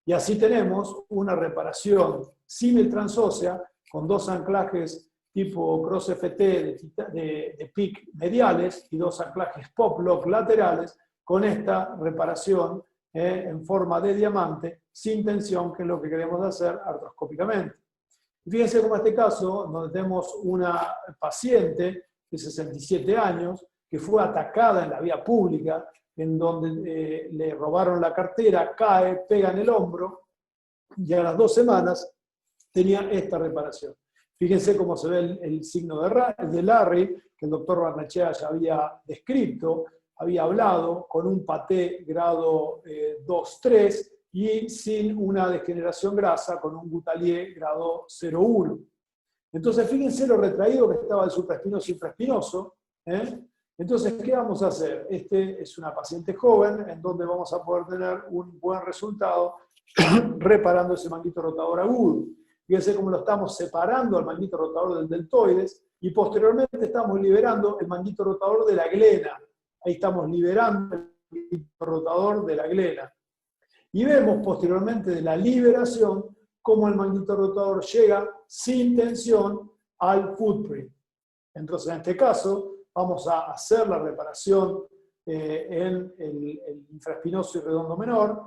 Y así tenemos una reparación símil transósea con dos anclajes tipo cross FT de PIC mediales y dos anclajes pop lock laterales con esta reparación en forma de diamante sin tensión, que es lo que queremos hacer artroscópicamente. Y fíjense como en este caso, donde tenemos una paciente de 67 años que fue atacada en la vía pública, en donde le robaron la cartera, cae, pega en el hombro, y a las 2 semanas tenía esta reparación. Fíjense cómo se ve el signo de Larry, que el doctor Barnechea ya había descrito, había hablado con un paté grado 2-3 y sin una degeneración grasa con un Gutalier grado 0-1. Entonces fíjense lo retraído que estaba el supraespinoso y infraespinoso. Entonces, ¿qué vamos a hacer? Es una paciente joven en donde vamos a poder tener un buen resultado reparando ese manguito rotador agudo. Fíjense cómo lo estamos separando al manguito rotador del deltoides y posteriormente estamos liberando el manguito rotador de la glena. Ahí estamos liberando el manguito rotador de la glena. Y vemos posteriormente de la liberación cómo el manguito rotador llega sin tensión al footprint. Entonces, en este caso, vamos a hacer la reparación en el infraespinoso y redondo menor.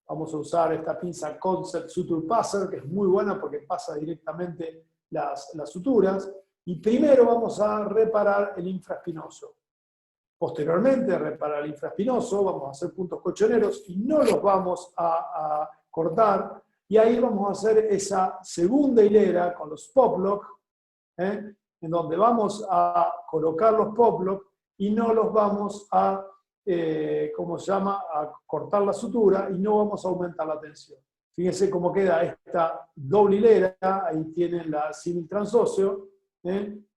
Vamos a usar esta pinza Concept Suture Passer, que es muy buena porque pasa directamente las suturas. Y primero vamos a reparar el infraespinoso. Posteriormente, a reparar el infraespinoso, vamos a hacer puntos colchoneros y no los vamos a cortar. Y ahí vamos a hacer esa segunda hilera con los pop lock, en donde vamos a colocar los pop lock y no los vamos a a cortar la sutura y no vamos a aumentar la tensión. Fíjense cómo queda esta doble hilera, ahí tienen la símil transóseo,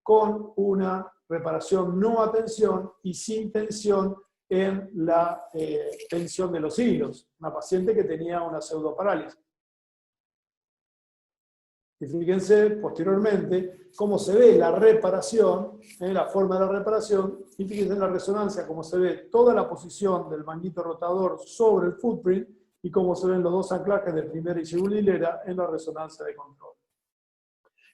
con una reparación no a tensión y sin tensión en la tensión de los hilos. Una paciente que tenía una pseudoparálisis. Y fíjense posteriormente cómo se ve la reparación, la forma de la reparación, y fíjense en la resonancia cómo se ve toda la posición del manguito rotador sobre el footprint y cómo se ven los dos anclajes de primera y segunda hilera en la resonancia de control.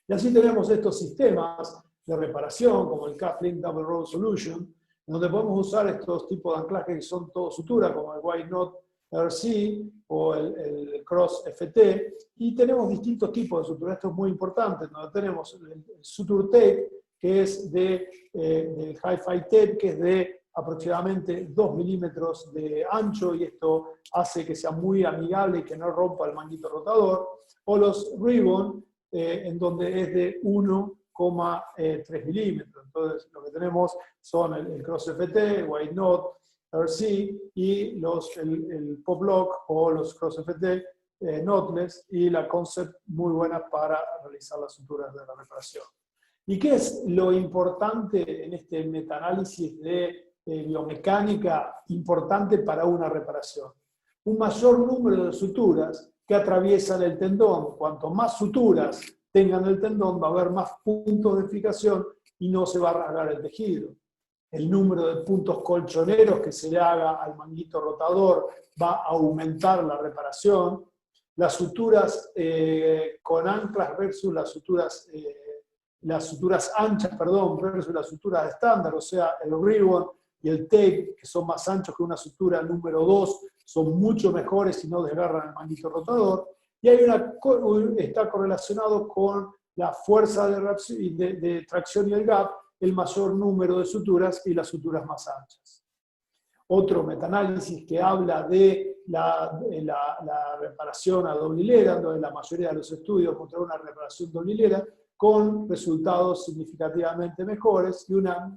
Y así tenemos estos sistemas de reparación como el Cuff-Link Double Row Solution, donde podemos usar estos tipos de anclajes que son todo sutura, como el White Knot RC o el Cross FT, y tenemos distintos tipos de sutura. Esto es muy importante, donde tenemos el Suture Tape, que es del Hi-Fi Tape, que es de aproximadamente 2 milímetros de ancho, y esto hace que sea muy amigable y que no rompa el manguito rotador, o los Ribbon, en donde es de 1,3 milímetros. Entonces lo que tenemos son el Cross FT, el White Knot RC y el Pop Lock o los Cross FT knotless y la Concept, muy buena para realizar las suturas de la reparación. ¿Y qué es lo importante en este metaanálisis de biomecánica importante para una reparación? Un mayor número de suturas que atraviesan el tendón. Cuanto más suturas tengan el tendón, va a haber más puntos de fijación y no se va a rasgar el tejido. El número de puntos colchoneros que se le haga al manguito rotador va a aumentar la reparación. Las suturas con anclas versus las suturas anchas, versus las suturas estándar, o sea, el ribbon y el tape, que son más anchos que una sutura número 2, son mucho mejores y no desgarran el manguito rotador. Y está correlacionado con la fuerza de tracción y el gap, el mayor número de suturas y las suturas más anchas. Otro metaanálisis que habla de la reparación a doble hilera, donde la mayoría de los estudios mostraron una reparación doble hilera, con resultados significativamente mejores y una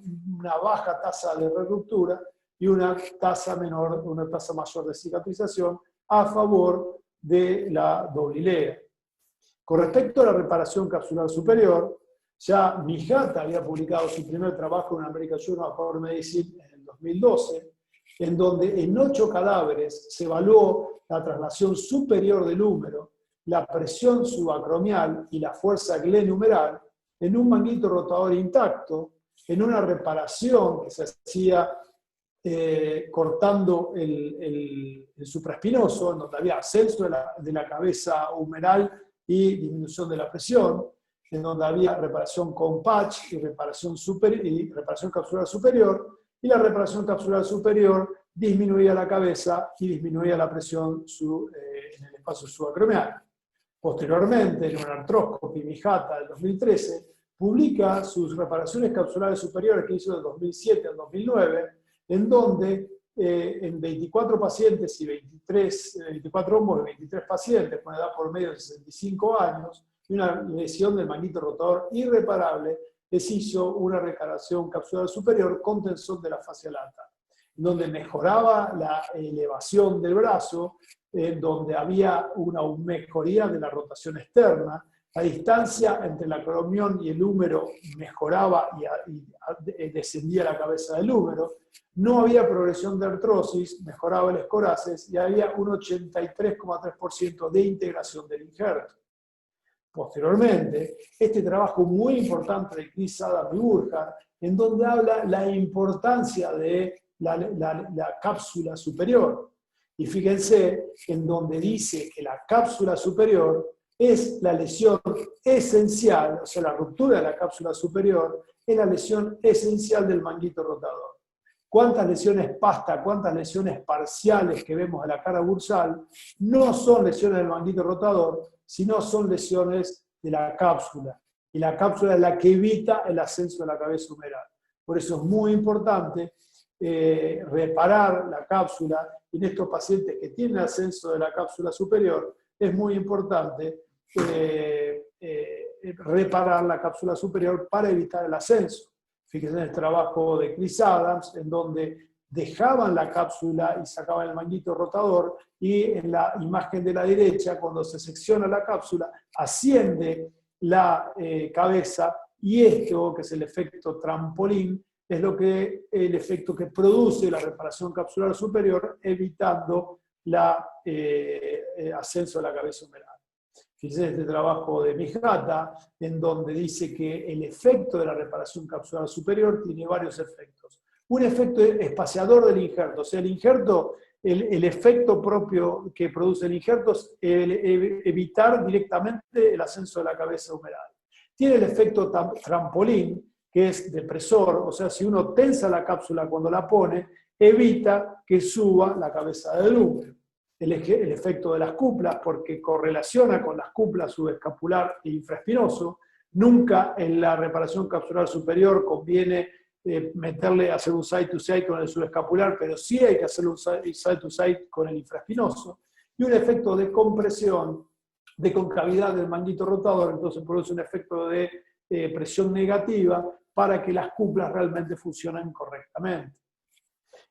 baja tasa de ruptura y una tasa mayor de cicatrización a favor de la doble hilera. Con respecto a la reparación capsular superior, ya Mihata había publicado su primer trabajo en American Journal of Power Medicine en el 2012, en donde en 8 cadáveres se evaluó la traslación superior del húmero, la presión subacromial y la fuerza glenumeral en un manguito rotador intacto, en una reparación que se hacía cortando el supraespinoso, en donde había ascenso de la cabeza humeral y disminución de la presión, en donde había reparación con patch y reparación capsular superior, y la reparación capsular superior disminuía la cabeza y disminuía la presión en el espacio subacromial. Posteriormente, en un arthroscopy Mihata del 2013, publica sus reparaciones capsulares superiores que hizo del 2007 al 2009, en donde en 24 pacientes y 24 hombres y 23 pacientes con edad por medio de 65 años y una lesión del manguito rotador irreparable, les hizo una reparación capsular superior con tensión de la fascia lata, donde mejoraba la elevación del brazo, donde había una mejoría de la rotación externa, la distancia entre el acromión y el húmero mejoraba y descendía la cabeza del húmero, no había progresión de artrosis, mejoraba el escoraces y había un 83,3% de integración del injerto. Posteriormente, este trabajo muy importante de Chris Adam y Burkhardt, en donde habla la importancia de la cápsula superior. Y fíjense en donde dice que la cápsula superior es la lesión esencial, o sea, la ruptura de la cápsula superior es la lesión esencial del manguito rotador. ¿Cuántas lesiones pasta, cuántas lesiones parciales que vemos en la cara bursal no son lesiones del manguito rotador, sino son lesiones de la cápsula? Y la cápsula es la que evita el ascenso de la cabeza humeral. Por eso es muy importante reparar la cápsula. En estos pacientes que tienen ascenso de la cápsula superior, es muy importante reparar la cápsula superior para evitar el ascenso. Fíjense en el trabajo de Chris Adams, en donde dejaban la cápsula y sacaban el manguito rotador, y en la imagen de la derecha, cuando se secciona la cápsula, asciende la cabeza, y esto, que es el efecto trampolín, es el efecto que produce la reparación capsular superior, evitando el ascenso de la cabeza humeral. Fíjense este trabajo de Mihata, en donde dice que el efecto de la reparación capsular superior tiene varios efectos. Un efecto espaciador del injerto, o sea, el injerto, el efecto propio que produce el injerto es evitar directamente el ascenso de la cabeza humeral. Tiene el efecto trampolín, que es depresor, o sea, si uno tensa la cápsula cuando la pone, evita que suba la cabeza del húmero. El efecto de las cuplas, porque correlaciona con las cuplas subescapular e infraespinoso. Nunca en la reparación capsular superior conviene hacer un side-to-side con el subescapular, pero sí hay que hacer un side-to-side con el infraespinoso. Y un efecto de compresión, de concavidad del manguito rotador, entonces produce un efecto de presión negativa para que las cuplas realmente funcionen correctamente.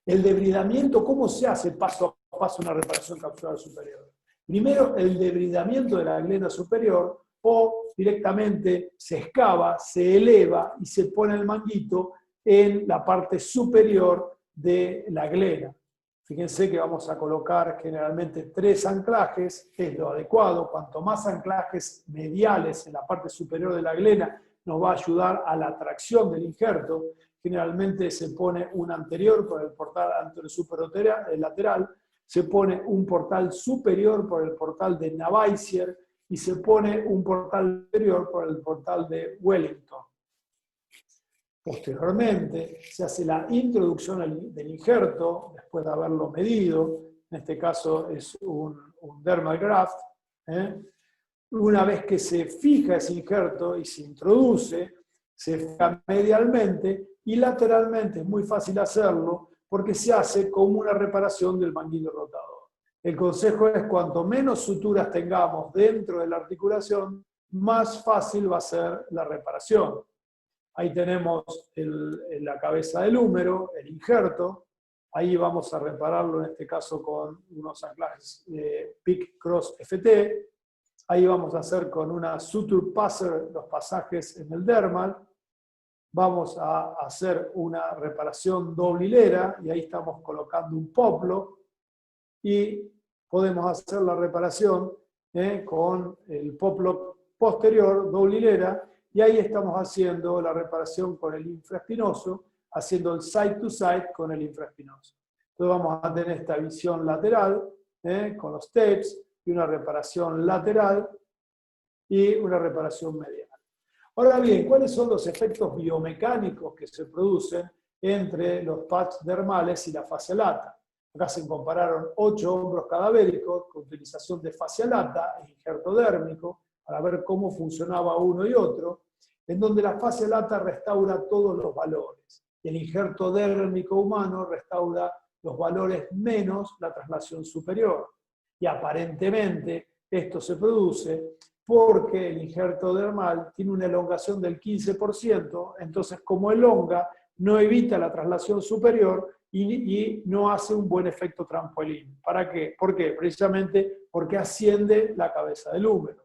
El debridamiento, ¿cómo se hace paso a paso una reparación capsular superior? Primero, el debridamiento de la glena superior, o directamente se excava, se eleva y se pone el manguito en la parte superior de la glena. Fíjense que vamos a colocar generalmente 3 anclajes, es lo adecuado. Cuanto más anclajes mediales en la parte superior de la glena, nos va a ayudar a la tracción del injerto. Generalmente se pone un anterior por el portal anterior-lateral, se pone un portal superior por el portal de Navaisier y se pone un portal superior por el portal de Wellington. Posteriormente se hace la introducción del injerto, después de haberlo medido, en este caso es un dermal graft. Una vez que se fija ese injerto y se introduce, se fija medialmente y lateralmente es muy fácil hacerlo porque se hace como una reparación del manguito rotador. El consejo es cuanto menos suturas tengamos dentro de la articulación, más fácil va a ser la reparación. Ahí tenemos la cabeza del húmero, el injerto. Ahí vamos a repararlo en este caso con unos anclajes de PIC Cross FT. Ahí vamos a hacer con una suture passer los pasajes en el dermal. Vamos a hacer una reparación doble hilera y ahí estamos colocando un poplo. Y podemos hacer la reparación con el poplo posterior, doble hilera. Y ahí estamos haciendo la reparación con el infraespinoso, haciendo el side to side con el infraespinoso. Entonces vamos a tener esta visión lateral, con los tapes, y una reparación lateral, y una reparación medial. Ahora bien, ¿cuáles son los efectos biomecánicos que se producen entre los patches dermales y la fascia lata? Acá se compararon 8 hombros cadavéricos con utilización de fascia lata e injerto dérmico, para ver cómo funcionaba uno y otro, en donde la fascia lata restaura todos los valores. Y el injerto dérmico humano restaura los valores menos la traslación superior. Y aparentemente esto se produce porque el injerto dermal tiene una elongación del 15%, entonces como elonga, no evita la traslación superior y no hace un buen efecto trampolín. ¿Para qué? ¿Por qué? Precisamente porque asciende la cabeza del húmero.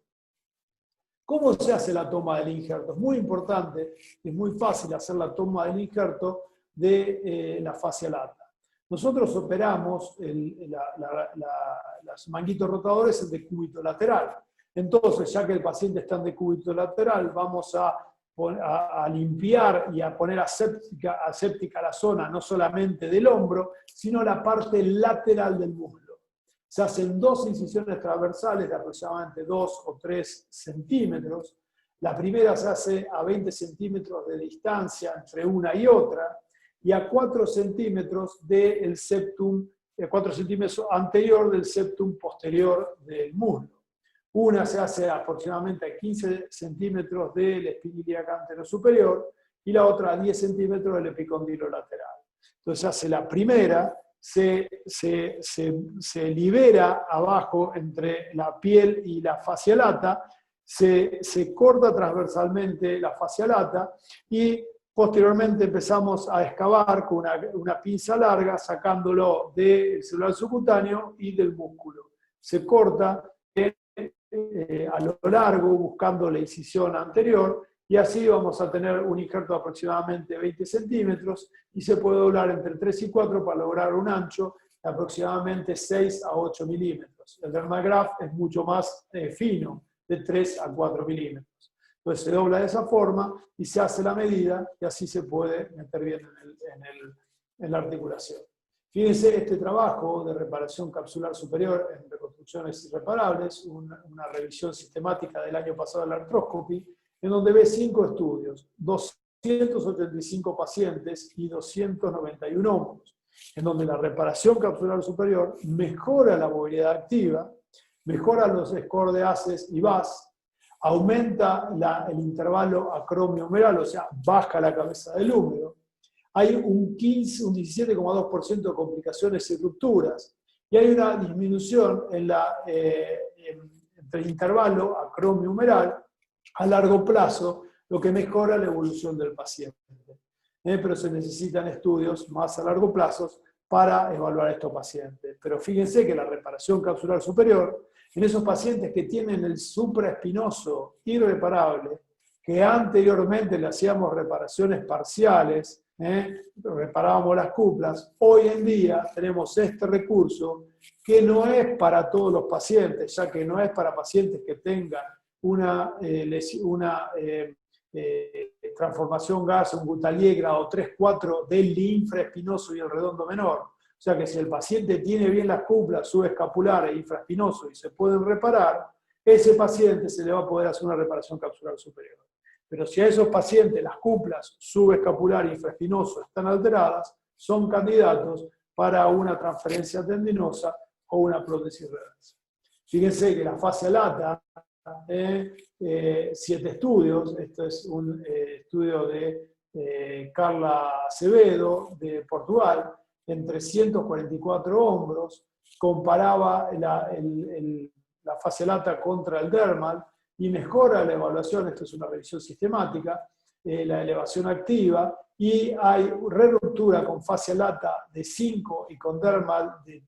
¿Cómo se hace la toma del injerto? Es muy importante, es muy fácil hacer la toma del injerto de la fascia lata. Nosotros operamos los manguitos rotadores en decúbito lateral. Entonces, ya que el paciente está en decúbito lateral, vamos a limpiar y a poner aséptica la zona, no solamente del hombro, sino la parte lateral del muslo. Se hacen 2 incisiones transversales de aproximadamente 2 o 3 centímetros. La primera se hace a 20 centímetros de distancia entre una y otra, y a 4 centímetros del septum, 4 centímetros anterior del septum posterior del muslo. Una se hace aproximadamente a 15 centímetros del espina ilíaca anterior superior, y la otra a 10 centímetros del epicondilo lateral. Entonces se hace la primera, se libera abajo entre la piel y la fascia lata, se corta transversalmente la fascia lata y posteriormente empezamos a excavar con una pinza larga, sacándolo del celular subcutáneo y del músculo. Se corta a lo largo buscando la incisión anterior y así vamos a tener un injerto de aproximadamente 20 centímetros y se puede doblar entre 3 y 4 para lograr un ancho de aproximadamente 6 a 8 milímetros. El dermal graft es mucho más fino, de 3 a 4 milímetros. Entonces se dobla de esa forma y se hace la medida y así se puede meter bien en la articulación. Fíjense este trabajo de reparación capsular superior en reconstrucciones irreparables, una revisión sistemática del año pasado de la arthroscopy, en donde ve 5 estudios, 285 pacientes y 291 hombros, en donde la reparación capsular superior mejora la movilidad activa, mejora los scores de ACES y VAS, aumenta el intervalo acromio-humeral, o sea, baja la cabeza del húmero. Hay un 17,2% de complicaciones y rupturas, y hay una disminución entre el intervalo acromio-humeral a largo plazo, lo que mejora la evolución del paciente. Pero se necesitan estudios más a largo plazo para evaluar a estos pacientes. Pero fíjense que la reparación capsular superior, en esos pacientes que tienen el supraespinoso irreparable, que anteriormente le hacíamos reparaciones parciales, reparábamos las cúpulas. Hoy en día tenemos este recurso que no es para todos los pacientes, ya que no es para pacientes que tengan una transformación gasa, un Gutalier grado 3-4 del infraespinoso y el redondo menor. O sea que si el paciente tiene bien las cúpulas subescapulares e infraespinoso y se pueden reparar, ese paciente se le va a poder hacer una reparación capsular superior. Pero si a esos pacientes las cúpulas subescapular e infraespinoso están alteradas, son candidatos para una transferencia tendinosa o una prótesis reversa. Fíjense que la fascia lata, 7 estudios, esto es un estudio de Carla Acevedo de Portugal, en 344 hombros, comparaba la fascia lata contra el dermal y mejora la evaluación, esto es una revisión sistemática, la elevación activa, y hay reruptura con fascia lata de 5 y con dermal de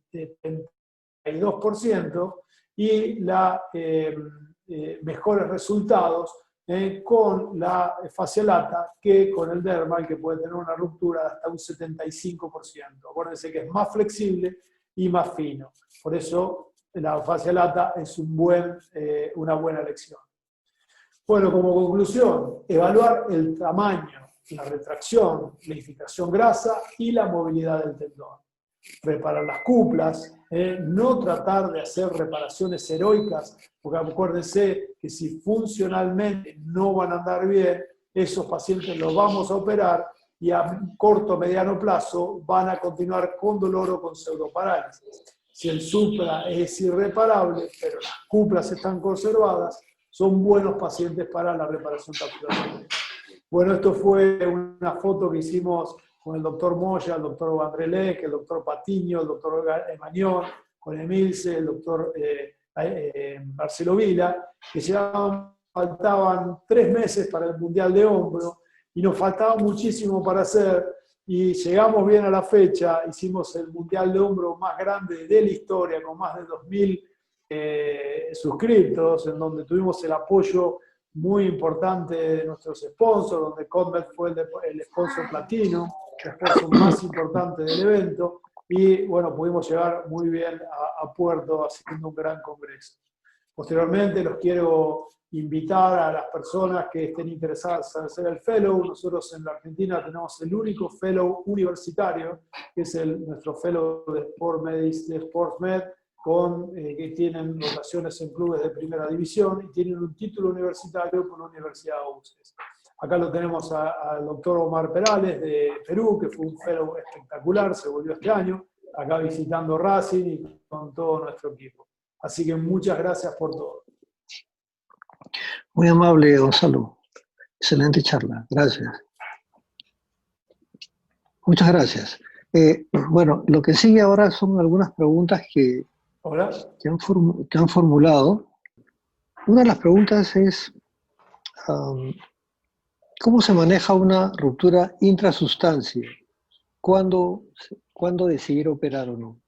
32%, y mejores resultados con la fascia lata que con el dermal, que puede tener una ruptura de hasta un 75%. Acuérdense que es más flexible y más fino. Por eso la fascia lata es una buena elección. Bueno, como conclusión, evaluar el tamaño, la retracción, la infiltración grasa y la movilidad del tendón. Reparar las cúpulas, no tratar de hacer reparaciones heroicas, porque acuérdense que si funcionalmente no van a andar bien, esos pacientes los vamos a operar y a corto o mediano plazo van a continuar con dolor o con pseudoparálisis. Si el supra es irreparable, pero las cúpulas están conservadas, son buenos pacientes para la reparación capsular. Bueno, esto fue una foto que hicimos con el doctor Moya, el doctor Vandrelec, el doctor Patiño, el doctor Emañón, con Emilce, el doctor Marcelo Vila, que faltaban 3 meses para el Mundial de Hombro, y nos faltaba muchísimo para hacer, y llegamos bien a la fecha, hicimos el Mundial de Hombro más grande de la historia, con más de 2.000 suscriptos, en donde tuvimos el apoyo muy importante de nuestros sponsors, donde Convet fue el sponsor platino, el sponsor más importante del evento, y bueno, pudimos llegar muy bien a puerto haciendo un gran congreso. Posteriormente los quiero invitar a las personas que estén interesadas en hacer el fellow. Nosotros en la Argentina tenemos el único fellow universitario, que es nuestro fellow de SportsMed, que tienen rotaciones en clubes de primera división y tienen un título universitario por la Universidad de UCES. Acá lo tenemos al doctor Omar Perales de Perú, que fue un fellow espectacular, se volvió este año, acá visitando Racing y con todo nuestro equipo. Así que muchas gracias por todo. Muy amable, Gonzalo. Excelente charla. Gracias. Muchas gracias. Bueno, lo que sigue ahora son algunas preguntas que han formulado. Una de las preguntas es, ¿cómo se maneja una ruptura intrasustancia? ¿Cuándo decidir operar o no?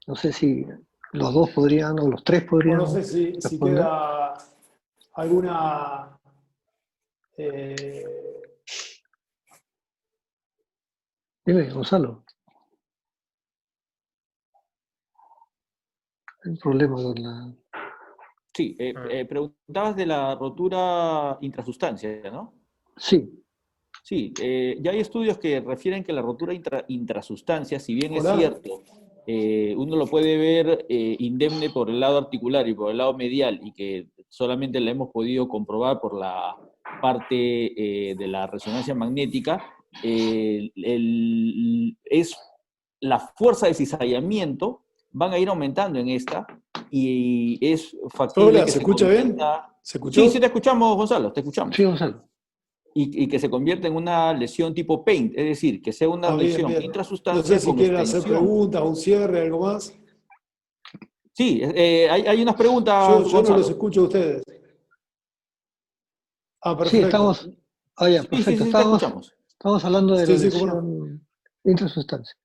No sé si los dos podrían o los tres podrían. No sé si queda alguna... Dime, Gonzalo. Hay un problema con la... Sí, preguntabas de la rotura intrasustancia, ¿no? Sí. Sí, ya hay estudios que refieren que la rotura intrasustancia, si bien es Hola. cierto, uno lo puede ver indemne por el lado articular y por el lado medial, y que solamente la hemos podido comprobar por la parte de la resonancia magnética, es la fuerza de cizallamiento van a ir aumentando en esta, y es factible Hola, que ¿se escucha bien? ¿Se escuchó? Sí, sí te escuchamos, Gonzalo, te escuchamos. Sí, Gonzalo. Y que se convierta en una lesión tipo paint, es decir, que sea una lesión Bien. intrasustancia. No sé si con quieren hacer extensión. preguntas, un cierre, algo más. Sí, hay unas preguntas. Yo no Gonzalo. los escucho a ustedes. Perfecto. Sí, estamos... ya, perfecto. Sí, te escuchamos. Estamos hablando de la Sí, cómo lesión intrasustancia.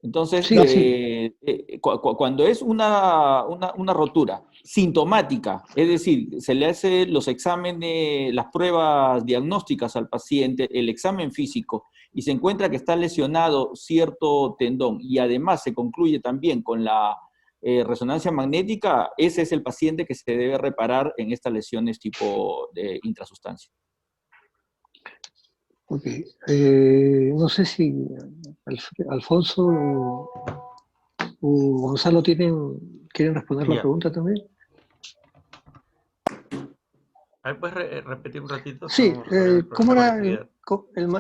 Entonces, Sí. cuando es una rotura sintomática, es decir, se le hace los exámenes, las pruebas diagnósticas al paciente, el examen físico, y se encuentra que está lesionado cierto tendón y además se concluye también con la resonancia magnética, ese es el paciente que se debe reparar en estas lesiones tipo de intrasustancia. Ok. No sé si Alfonso o Gonzalo quieren responder la pregunta también. A ver, ¿puedes repetir un ratito? Sí, ¿Cómo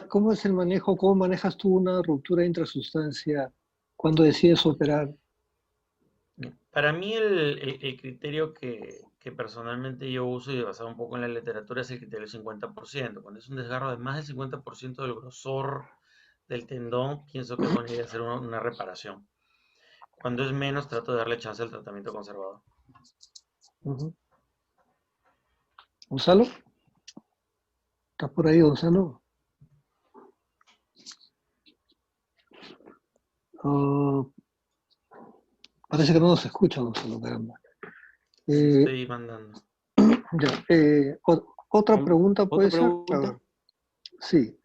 ¿cómo es el manejo? ¿Cómo manejas tú una ruptura intrasustancia cuando decides operar? Para mí el criterio que personalmente yo uso y basado un poco en la literatura es el criterio del 50%. Cuando es un desgarro de más del 50% del grosor del tendón, pienso que es buena idea hacer una reparación. Cuando es menos, trato de darle chance al tratamiento conservador. ¿Gonzalo? ¿Estás por ahí, Gonzalo? Parece que no nos escucha, Gonzalo, caramba. Estoy mandando. Ya, otra pregunta puede ser. Pregunta? Sí.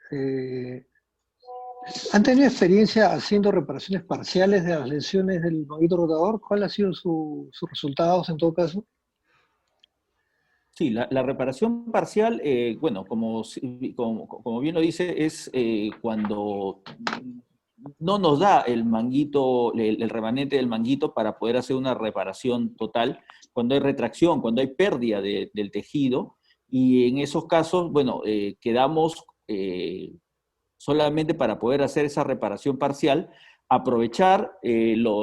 ¿Han tenido experiencia haciendo reparaciones parciales de las lesiones del manguito rotador? ¿Cuál ha sido sus resultados en todo caso? Sí, la reparación parcial, bueno, como bien lo dice, es cuando no nos da el manguito, el remanente del manguito para poder hacer una reparación total, cuando hay retracción, cuando hay pérdida del tejido, y en esos casos, bueno, quedamos solamente para poder hacer esa reparación parcial, aprovechar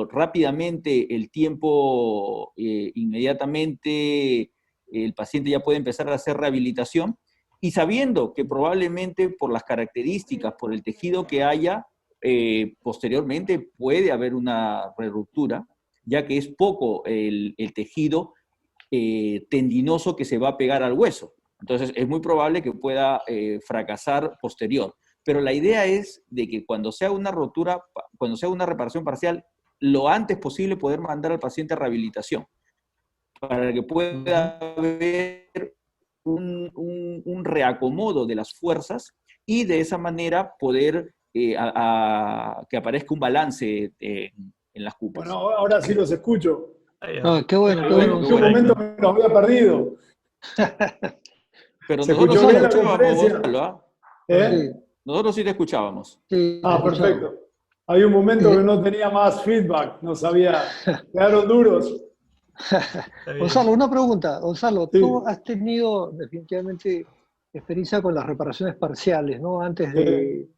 rápidamente el tiempo, inmediatamente el paciente ya puede empezar a hacer rehabilitación, y sabiendo que probablemente por las características, por el tejido que haya, posteriormente puede haber una reruptura, ya que es poco el tejido tendinoso que se va a pegar al hueso. Entonces es muy probable que pueda fracasar posterior. Pero la idea es de que cuando sea una rotura, cuando sea una reparación parcial, lo antes posible poder mandar al paciente a rehabilitación, para que pueda haber un reacomodo de las fuerzas y de esa manera poder que aparezca un balance en las cupas. Bueno, ahora sí los escucho. Qué bueno, qué bueno. En un momento me los había perdido. Pero ¿Se nosotros escuchó sí bien la escuchábamos, conferencia? Gonzalo, ¿Eh? Nosotros sí te escuchábamos. Sí, Perfecto. Hay un momento que no tenía más feedback, no sabía, quedaron duros. Gonzalo, una pregunta. Gonzalo, Sí. tú has tenido definitivamente experiencia con las reparaciones parciales, ¿no? Antes de...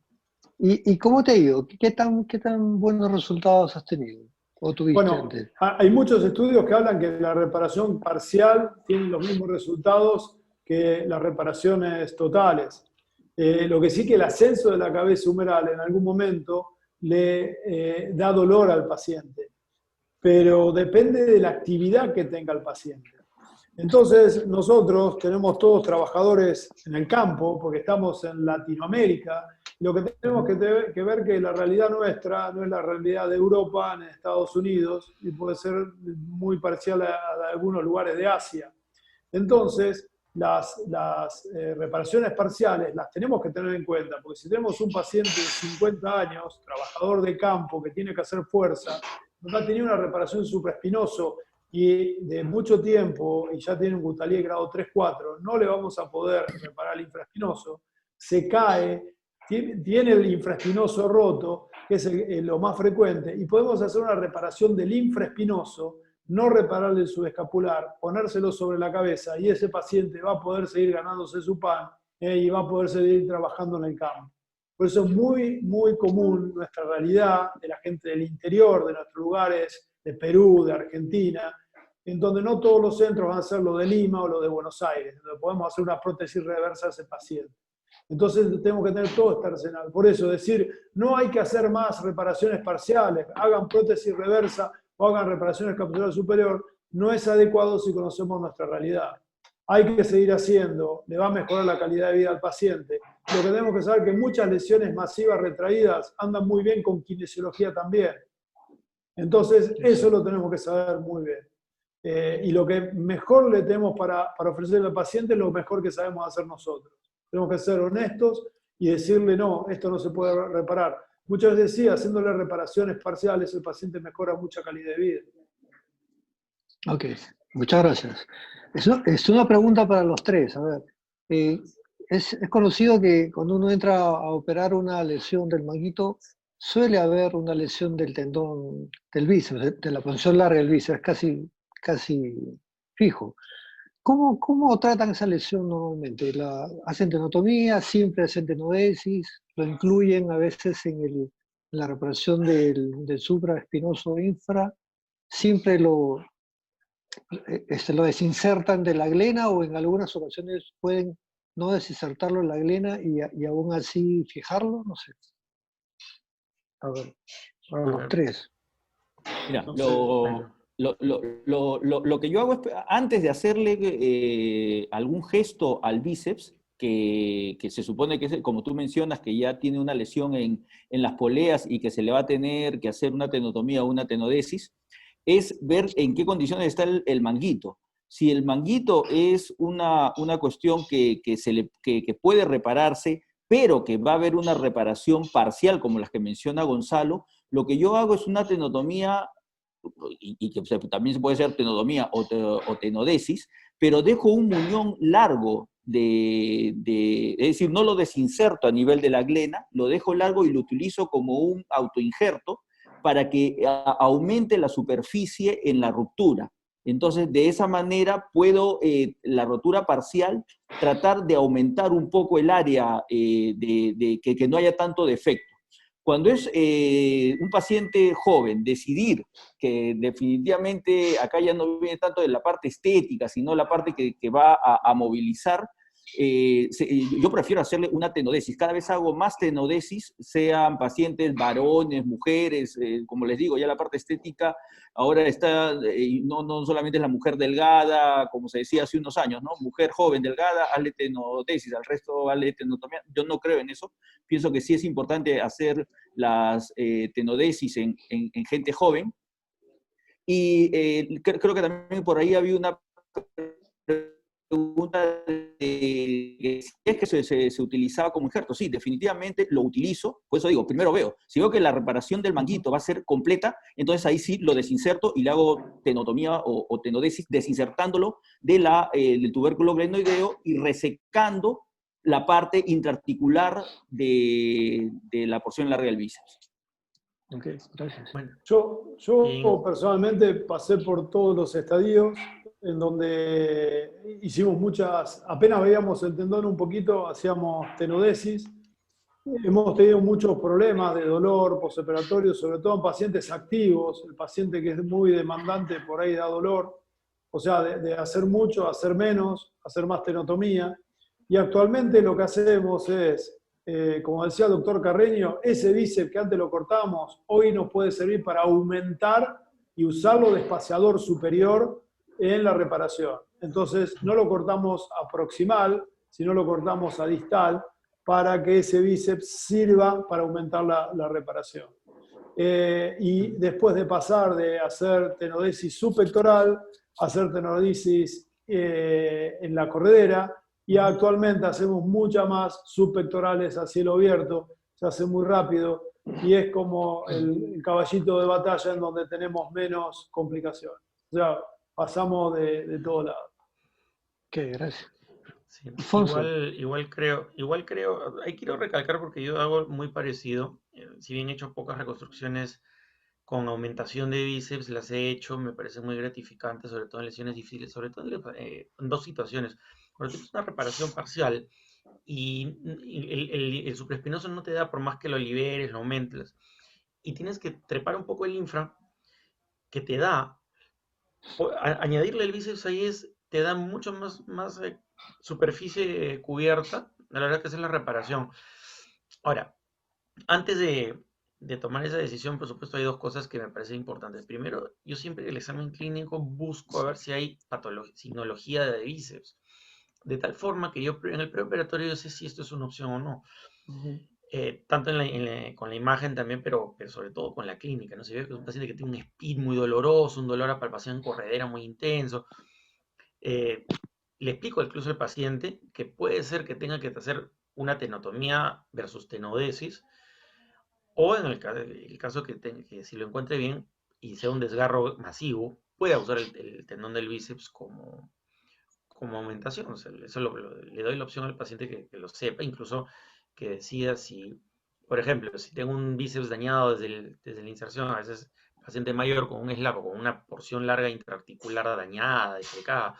¿Y cómo te ha ido? ¿Qué tan buenos resultados has tenido? ¿O tuviste antes? Hay muchos estudios que hablan que la reparación parcial tiene los mismos resultados que las reparaciones totales. Lo que sí que el ascenso de la cabeza humeral en algún momento le da dolor al paciente, pero depende de la actividad que tenga el paciente. Entonces, nosotros tenemos todos trabajadores en el campo, porque estamos en Latinoamérica, y lo que tenemos que ver que la realidad nuestra no es la realidad de Europa, en Estados Unidos, y puede ser muy parcial a algunos lugares de Asia. Entonces, las reparaciones parciales las tenemos que tener en cuenta, porque si tenemos un paciente de 50 años, trabajador de campo, que tiene que hacer fuerza, nos ha tenido una reparación supraespinoso y de mucho tiempo, y ya tiene un Gutalier grado 3-4, no le vamos a poder reparar el infraespinoso, se cae, tiene el infraespinoso roto, que es lo más frecuente, y podemos hacer una reparación del infraespinoso, no repararle el subescapular, ponérselo sobre la cabeza, y ese paciente va a poder seguir ganándose su pan y va a poder seguir trabajando en el campo. Por eso es muy, muy común nuestra realidad de la gente del interior, de nuestros lugares, de Perú, de Argentina, en donde no todos los centros van a ser lo de Lima o lo de Buenos Aires, donde podemos hacer una prótesis reversa a ese paciente. Entonces tenemos que tener todo este arsenal. Por eso decir, no hay que hacer más reparaciones parciales, hagan prótesis reversa o hagan reparaciones capsulares superior, no es adecuado si conocemos nuestra realidad. Hay que seguir haciendo, le va a mejorar la calidad de vida al paciente. Lo que tenemos que saber es que muchas lesiones masivas retraídas andan muy bien con kinesiología también. Entonces, eso lo tenemos que saber muy bien. Y lo que mejor le tenemos para ofrecerle al paciente es lo mejor que sabemos hacer nosotros. Tenemos que ser honestos y decirle, no, esto no se puede reparar. Muchas veces sí, haciéndole reparaciones parciales, el paciente mejora mucha calidad de vida. Ok, muchas gracias. Es una pregunta para los tres. A ver, es conocido que cuando uno entra a operar una lesión del manguito, suele haber una lesión del tendón del bíceps, de la posición larga del bíceps, casi fijo. ¿Cómo tratan esa lesión normalmente? ¿Hacen tenotomía? ¿Siempre hacen tenodesis? ¿Lo incluyen a veces en la reparación del supraespinoso infra? ¿Siempre lo desinsertan de la glena o en algunas ocasiones pueden no desinsertarlo en la glena y aún así fijarlo? No sé. A ver, para A los ver, tres. Mira, no sé, bueno. lo que yo hago es, antes de hacerle algún gesto al bíceps, que se supone que es, como tú mencionas, que ya tiene una lesión en las poleas y que se le va a tener que hacer una tenotomía o una tenodesis, es ver en qué condiciones está el manguito. Si el manguito es una cuestión que puede repararse, pero que va a haber una reparación parcial, como las que menciona Gonzalo, lo que yo hago es una tenotomía, y que también se puede hacer tenotomía o tenodesis, pero dejo un muñón largo es decir, no lo desinserto a nivel de la glena, lo dejo largo y lo utilizo como un autoinjerto para que aumente la superficie en la ruptura. Entonces, de esa manera puedo, la rotura parcial, tratar de aumentar un poco el área, que no haya tanto defecto. Cuando es un paciente joven, decidir que definitivamente acá ya no viene tanto de la parte estética, sino la parte que va a movilizar, yo prefiero hacerle una tenodesis. Cada vez hago más tenodesis, sean pacientes varones, mujeres, como les digo, ya la parte estética ahora está, no solamente es la mujer delgada, como se decía hace unos años, ¿no? Mujer joven, delgada, hazle tenodesis, al resto hazle tenotomía. Yo no creo en eso. Pienso que sí es importante hacer las tenodesis en gente joven. Y creo que también por ahí había una pregunta de si es que se utilizaba como injerto. Sí, definitivamente lo utilizo. Por eso digo, primero veo. Si veo que la reparación del manguito va a ser completa, entonces ahí sí lo desinserto y le hago tenotomía o tenodesis, desinsertándolo del tubérculo glenoideo y resecando la parte intraarticular de la porción larga del bíceps. Ok, gracias. Bueno, Yo personalmente pasé por todos los estadios en donde hicimos apenas veíamos el tendón un poquito, hacíamos tenodesis. Hemos tenido muchos problemas de dolor postoperatorio, sobre todo en pacientes activos. El paciente que es muy demandante por ahí da dolor. O sea, de hacer mucho, hacer menos, hacer más tenotomía. Y actualmente lo que hacemos es, como decía el doctor Carreño, ese bíceps que antes lo cortábamos, hoy nos puede servir para aumentar y usarlo de espaciador superior en la reparación. Entonces, no lo cortamos a proximal, sino lo cortamos a distal, para que ese bíceps sirva para aumentar la reparación. Y después de pasar de hacer tenodesis subpectoral, hacer tenodesis en la corredera, y actualmente hacemos muchas más subpectorales a cielo abierto, se hace muy rápido, y es como el caballito de batalla en donde tenemos menos complicaciones. O sea, pasamos de todo lado. Ok, gracias. sí, Alfonso. igual creo, ahí quiero recalcar porque yo hago muy parecido, si bien he hecho pocas reconstrucciones con aumentación de bíceps, las he hecho, me parece muy gratificante, sobre todo en lesiones difíciles, sobre todo en dos situaciones. Cuando tienes una reparación parcial y el supraespinoso no te da por más que lo liberes, lo aumentes, y tienes que trepar un poco el infra, que te da, añadirle el bíceps ahí te da mucho más superficie cubierta a la hora que haces la reparación. Ahora, antes de tomar esa decisión, por supuesto, hay dos cosas que me parecen importantes. Primero, yo siempre en el examen clínico busco a ver si hay signología de bíceps, de tal forma que yo en el preoperatorio yo sé si esto es una opción o no. Tanto con la imagen también, pero sobre todo con la clínica, ¿no? Si veo que es un paciente que tiene un SPID muy doloroso, un dolor a palpación corredera muy intenso, le explico incluso al paciente que puede ser que tenga que hacer una tenotomía versus tenodesis, o en el caso que si lo encuentre bien y sea un desgarro masivo, pueda usar el tendón del bíceps como aumentación. O sea, eso le doy la opción al paciente que lo sepa, incluso que decida si, por ejemplo, si tengo un bíceps dañado desde la inserción, a veces paciente mayor con un slap o con una porción larga intraarticular dañada, defecada,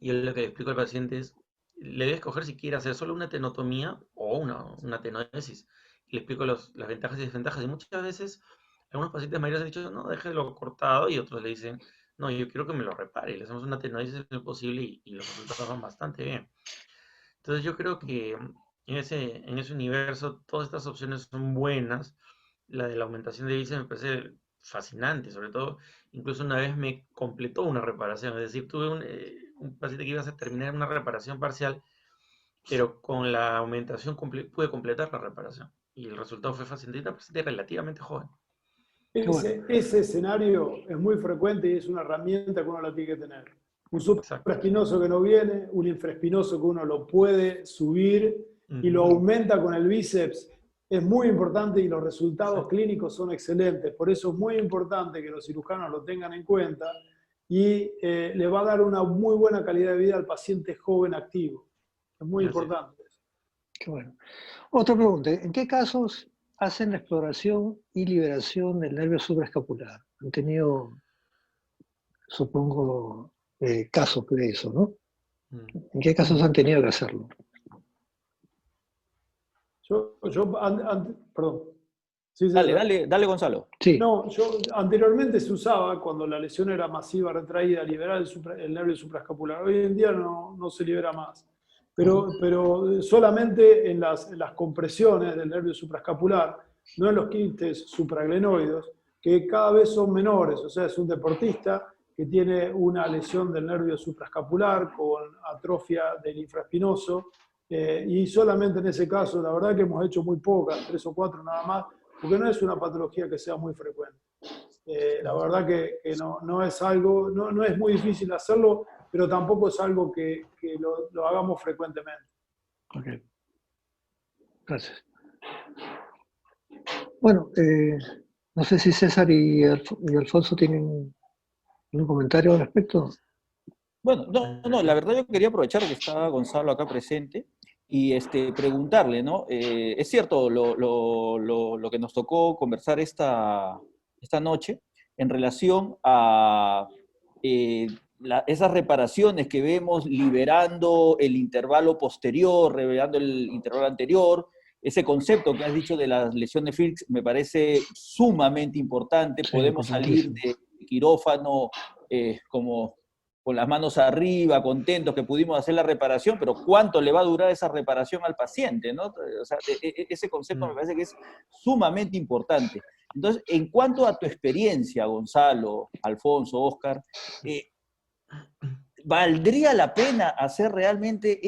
y yo lo que le explico al paciente es, le debe escoger si quiere hacer solo una tenotomía o una tenodesis. Y le explico las ventajas y desventajas. Y muchas veces, algunos pacientes mayores han dicho, no, déjelo cortado, y otros le dicen, no, yo quiero que me lo repare. Y le hacemos una tenodesis en lo posible y los resultados van bastante bien. Entonces yo creo que en ese universo todas estas opciones son buenas. La de la aumentación de bíceps me parece fascinante, sobre todo, incluso una vez me completó una reparación, es decir, tuve un paciente que iba a terminar una reparación parcial, pero con la aumentación pude completar la reparación. Y el resultado fue fascinante, una paciente relativamente joven. Ese escenario es muy frecuente y es una herramienta que uno la tiene que tener. Un supraespinoso que no viene, un infraespinoso que uno lo puede subir y lo aumenta con el bíceps, es muy importante y los resultados clínicos son excelentes. Por eso es muy importante que los cirujanos lo tengan en cuenta y le va a dar una muy buena calidad de vida al paciente joven activo. Es muy importante. Qué bueno. Otra pregunta, ¿en qué casos hacen la exploración y liberación del nervio supraescapular? Han tenido, supongo, casos de eso, ¿no? ¿En qué casos han tenido que hacerlo? Perdón. Sí, dale, Gonzalo. Sí. No, anteriormente se usaba, cuando la lesión era masiva, retraída, liberar el nervio supraescapular. Hoy en día no se libera más. Pero solamente en las compresiones del nervio supraescapular, no en los quistes supraglenoides, que cada vez son menores. O sea, es un deportista que tiene una lesión del nervio supraescapular con atrofia del infraespinoso, y solamente en ese caso, la verdad que hemos hecho muy pocas, 3 o 4 nada más, porque no es una patología que sea muy frecuente. La verdad que no es algo, no es muy difícil hacerlo, pero tampoco es algo que lo hagamos frecuentemente. Ok. Gracias. Bueno, no sé si César y Alfonso tienen un comentario al respecto. Bueno, no, la verdad yo quería aprovechar que está Gonzalo acá presente y preguntarle, ¿no? Es cierto lo que nos tocó conversar esta noche en relación a esas reparaciones que vemos liberando el intervalo posterior, revelando el intervalo anterior. Ese concepto que has dicho de las lesiones Fields me parece sumamente importante. Sí, podemos salir de quirófano como con las manos arriba, contentos que pudimos hacer la reparación, pero ¿cuánto le va a durar esa reparación al paciente, ¿no? O sea, ese concepto me parece que es sumamente importante. Entonces, en cuanto a tu experiencia, Gonzalo, Alfonso, Óscar, ¿valdría la pena hacer realmente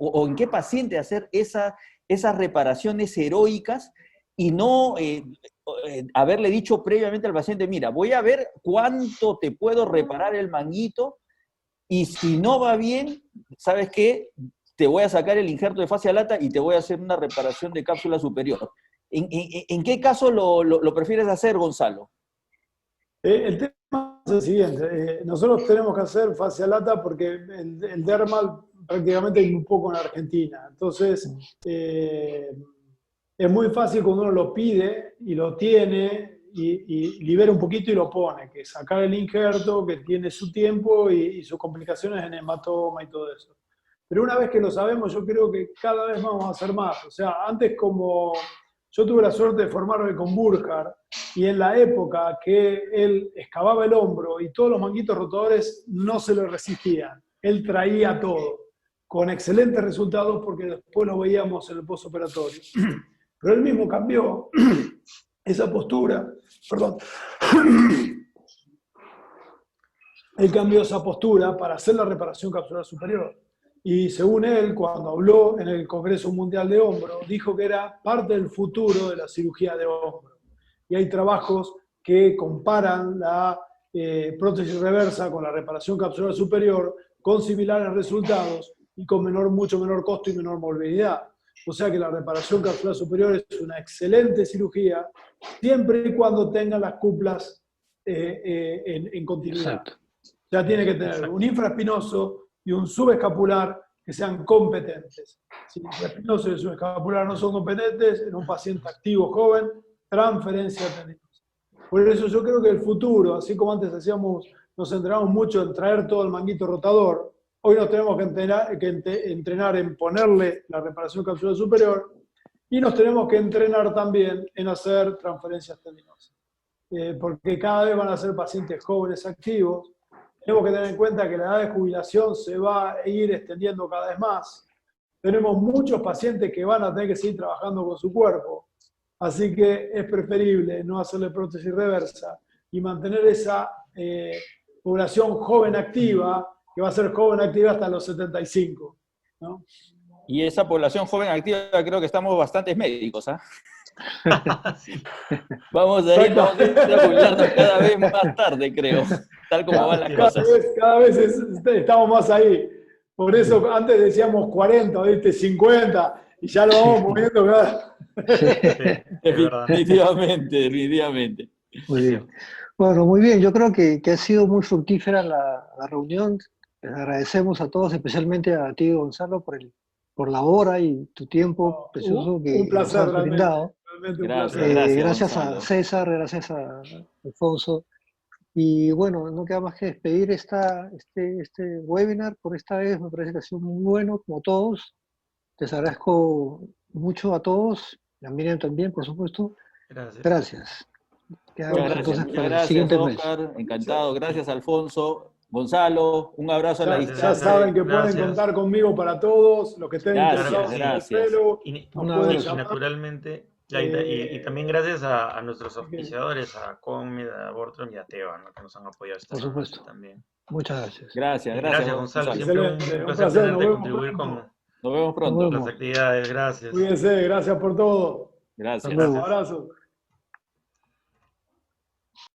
o en qué paciente hacer esas reparaciones heroicas y no haberle dicho previamente al paciente, mira, voy a ver cuánto te puedo reparar el manguito y si no va bien, ¿sabes qué? Te voy a sacar el injerto de fascia lata y te voy a hacer una reparación de cápsula superior. ¿En qué caso lo prefieres hacer, Gonzalo? El tema es el siguiente. Nosotros tenemos que hacer fascia lata porque el dermal prácticamente hay muy poco en Argentina. Entonces, es muy fácil cuando uno lo pide y lo tiene y libera un poquito y lo pone, que sacar el injerto, que tiene su tiempo y sus complicaciones en hematoma y todo eso. Pero una vez que lo sabemos, yo creo que cada vez vamos a hacer más. O sea, antes como yo tuve la suerte de formarme con Burkhardt y en la época que él excavaba el hombro y todos los manguitos rotadores no se le resistían. Él traía todo, con excelentes resultados porque después lo veíamos en el postoperatorio. Pero él mismo cambió esa postura, perdón, él cambió esa postura para hacer la reparación capsular superior. Y según él, cuando habló en el Congreso Mundial de Hombro, dijo que era parte del futuro de la cirugía de hombro. Y hay trabajos que comparan la prótesis reversa con la reparación capsular superior con similares resultados y con mucho menor costo y menor movilidad. O sea que la reparación capsular superior es una excelente cirugía, siempre y cuando tenga las cúpulas en continuidad. Exacto. Ya tiene que tener un infraespinoso y un subescapular que sean competentes. Si el infraespinoso y el subescapular no son competentes, en un paciente activo joven, transferencia tendinosa. Por eso yo creo que el futuro, así como antes nos entrenamos mucho en traer todo el manguito rotador, hoy nos tenemos que entrenar en ponerle la reparación capsular superior y nos tenemos que entrenar también en hacer transferencias tendinosas. Porque cada vez van a ser pacientes jóvenes activos. Tenemos que tener en cuenta que la edad de jubilación se va a ir extendiendo cada vez más. Tenemos muchos pacientes que van a tener que seguir trabajando con su cuerpo. Así que es preferible no hacerle prótesis reversa y mantener esa población joven activa, que va a ser joven activa hasta los 75, ¿no? Y esa población joven activa, creo que estamos bastantes médicos, ¿ah? Sí. Vamos a ir a jubilarnos cada vez más tarde, creo, tal como van las cosas. Cada vez estamos más ahí. Por eso antes decíamos 40, ¿viste? 50, y ya lo vamos moviendo cada... Sí, es verdad. Definitivamente. Muy bien. Bueno, muy bien. Yo creo que ha sido muy fructífera la reunión. Les agradecemos a todos, especialmente a ti, Gonzalo, por la hora y tu tiempo precioso que un placer, nos has brindado. Realmente un Gracias, placer. Gracias a Gonzalo. César, gracias a Alfonso. Y bueno, no queda más que despedir este webinar por esta vez. Me parece que ha sido muy bueno, como todos. Les agradezco mucho a todos, a Miriam también, por supuesto. Gracias. Gracias. Quedamos entonces Muchas para el gracias, siguiente mes. Oscar. Encantado. Gracias, Alfonso. Gonzalo, un abrazo a la Gracias. Ya distancia. saben que Gracias. pueden contar conmigo para todos, los que estén Gracias, interesados en el gracias. pelo. Y nos Un pueden abrazo. llamar. naturalmente, y también gracias a nuestros auspiciadores, a Conmed, a Abortron y a Teva, ¿no? Que nos han apoyado esta Por noche supuesto. también. Muchas gracias. Gracias, Gracias, Gonzalo. Siempre Excelente, un un placer placer, tenerte nos y vemos contribuir pronto. con Nos vemos pronto. Nos vemos. las actividades. Gracias. Cuídense, gracias por todo. Gracias. Hasta luego. Abrazos.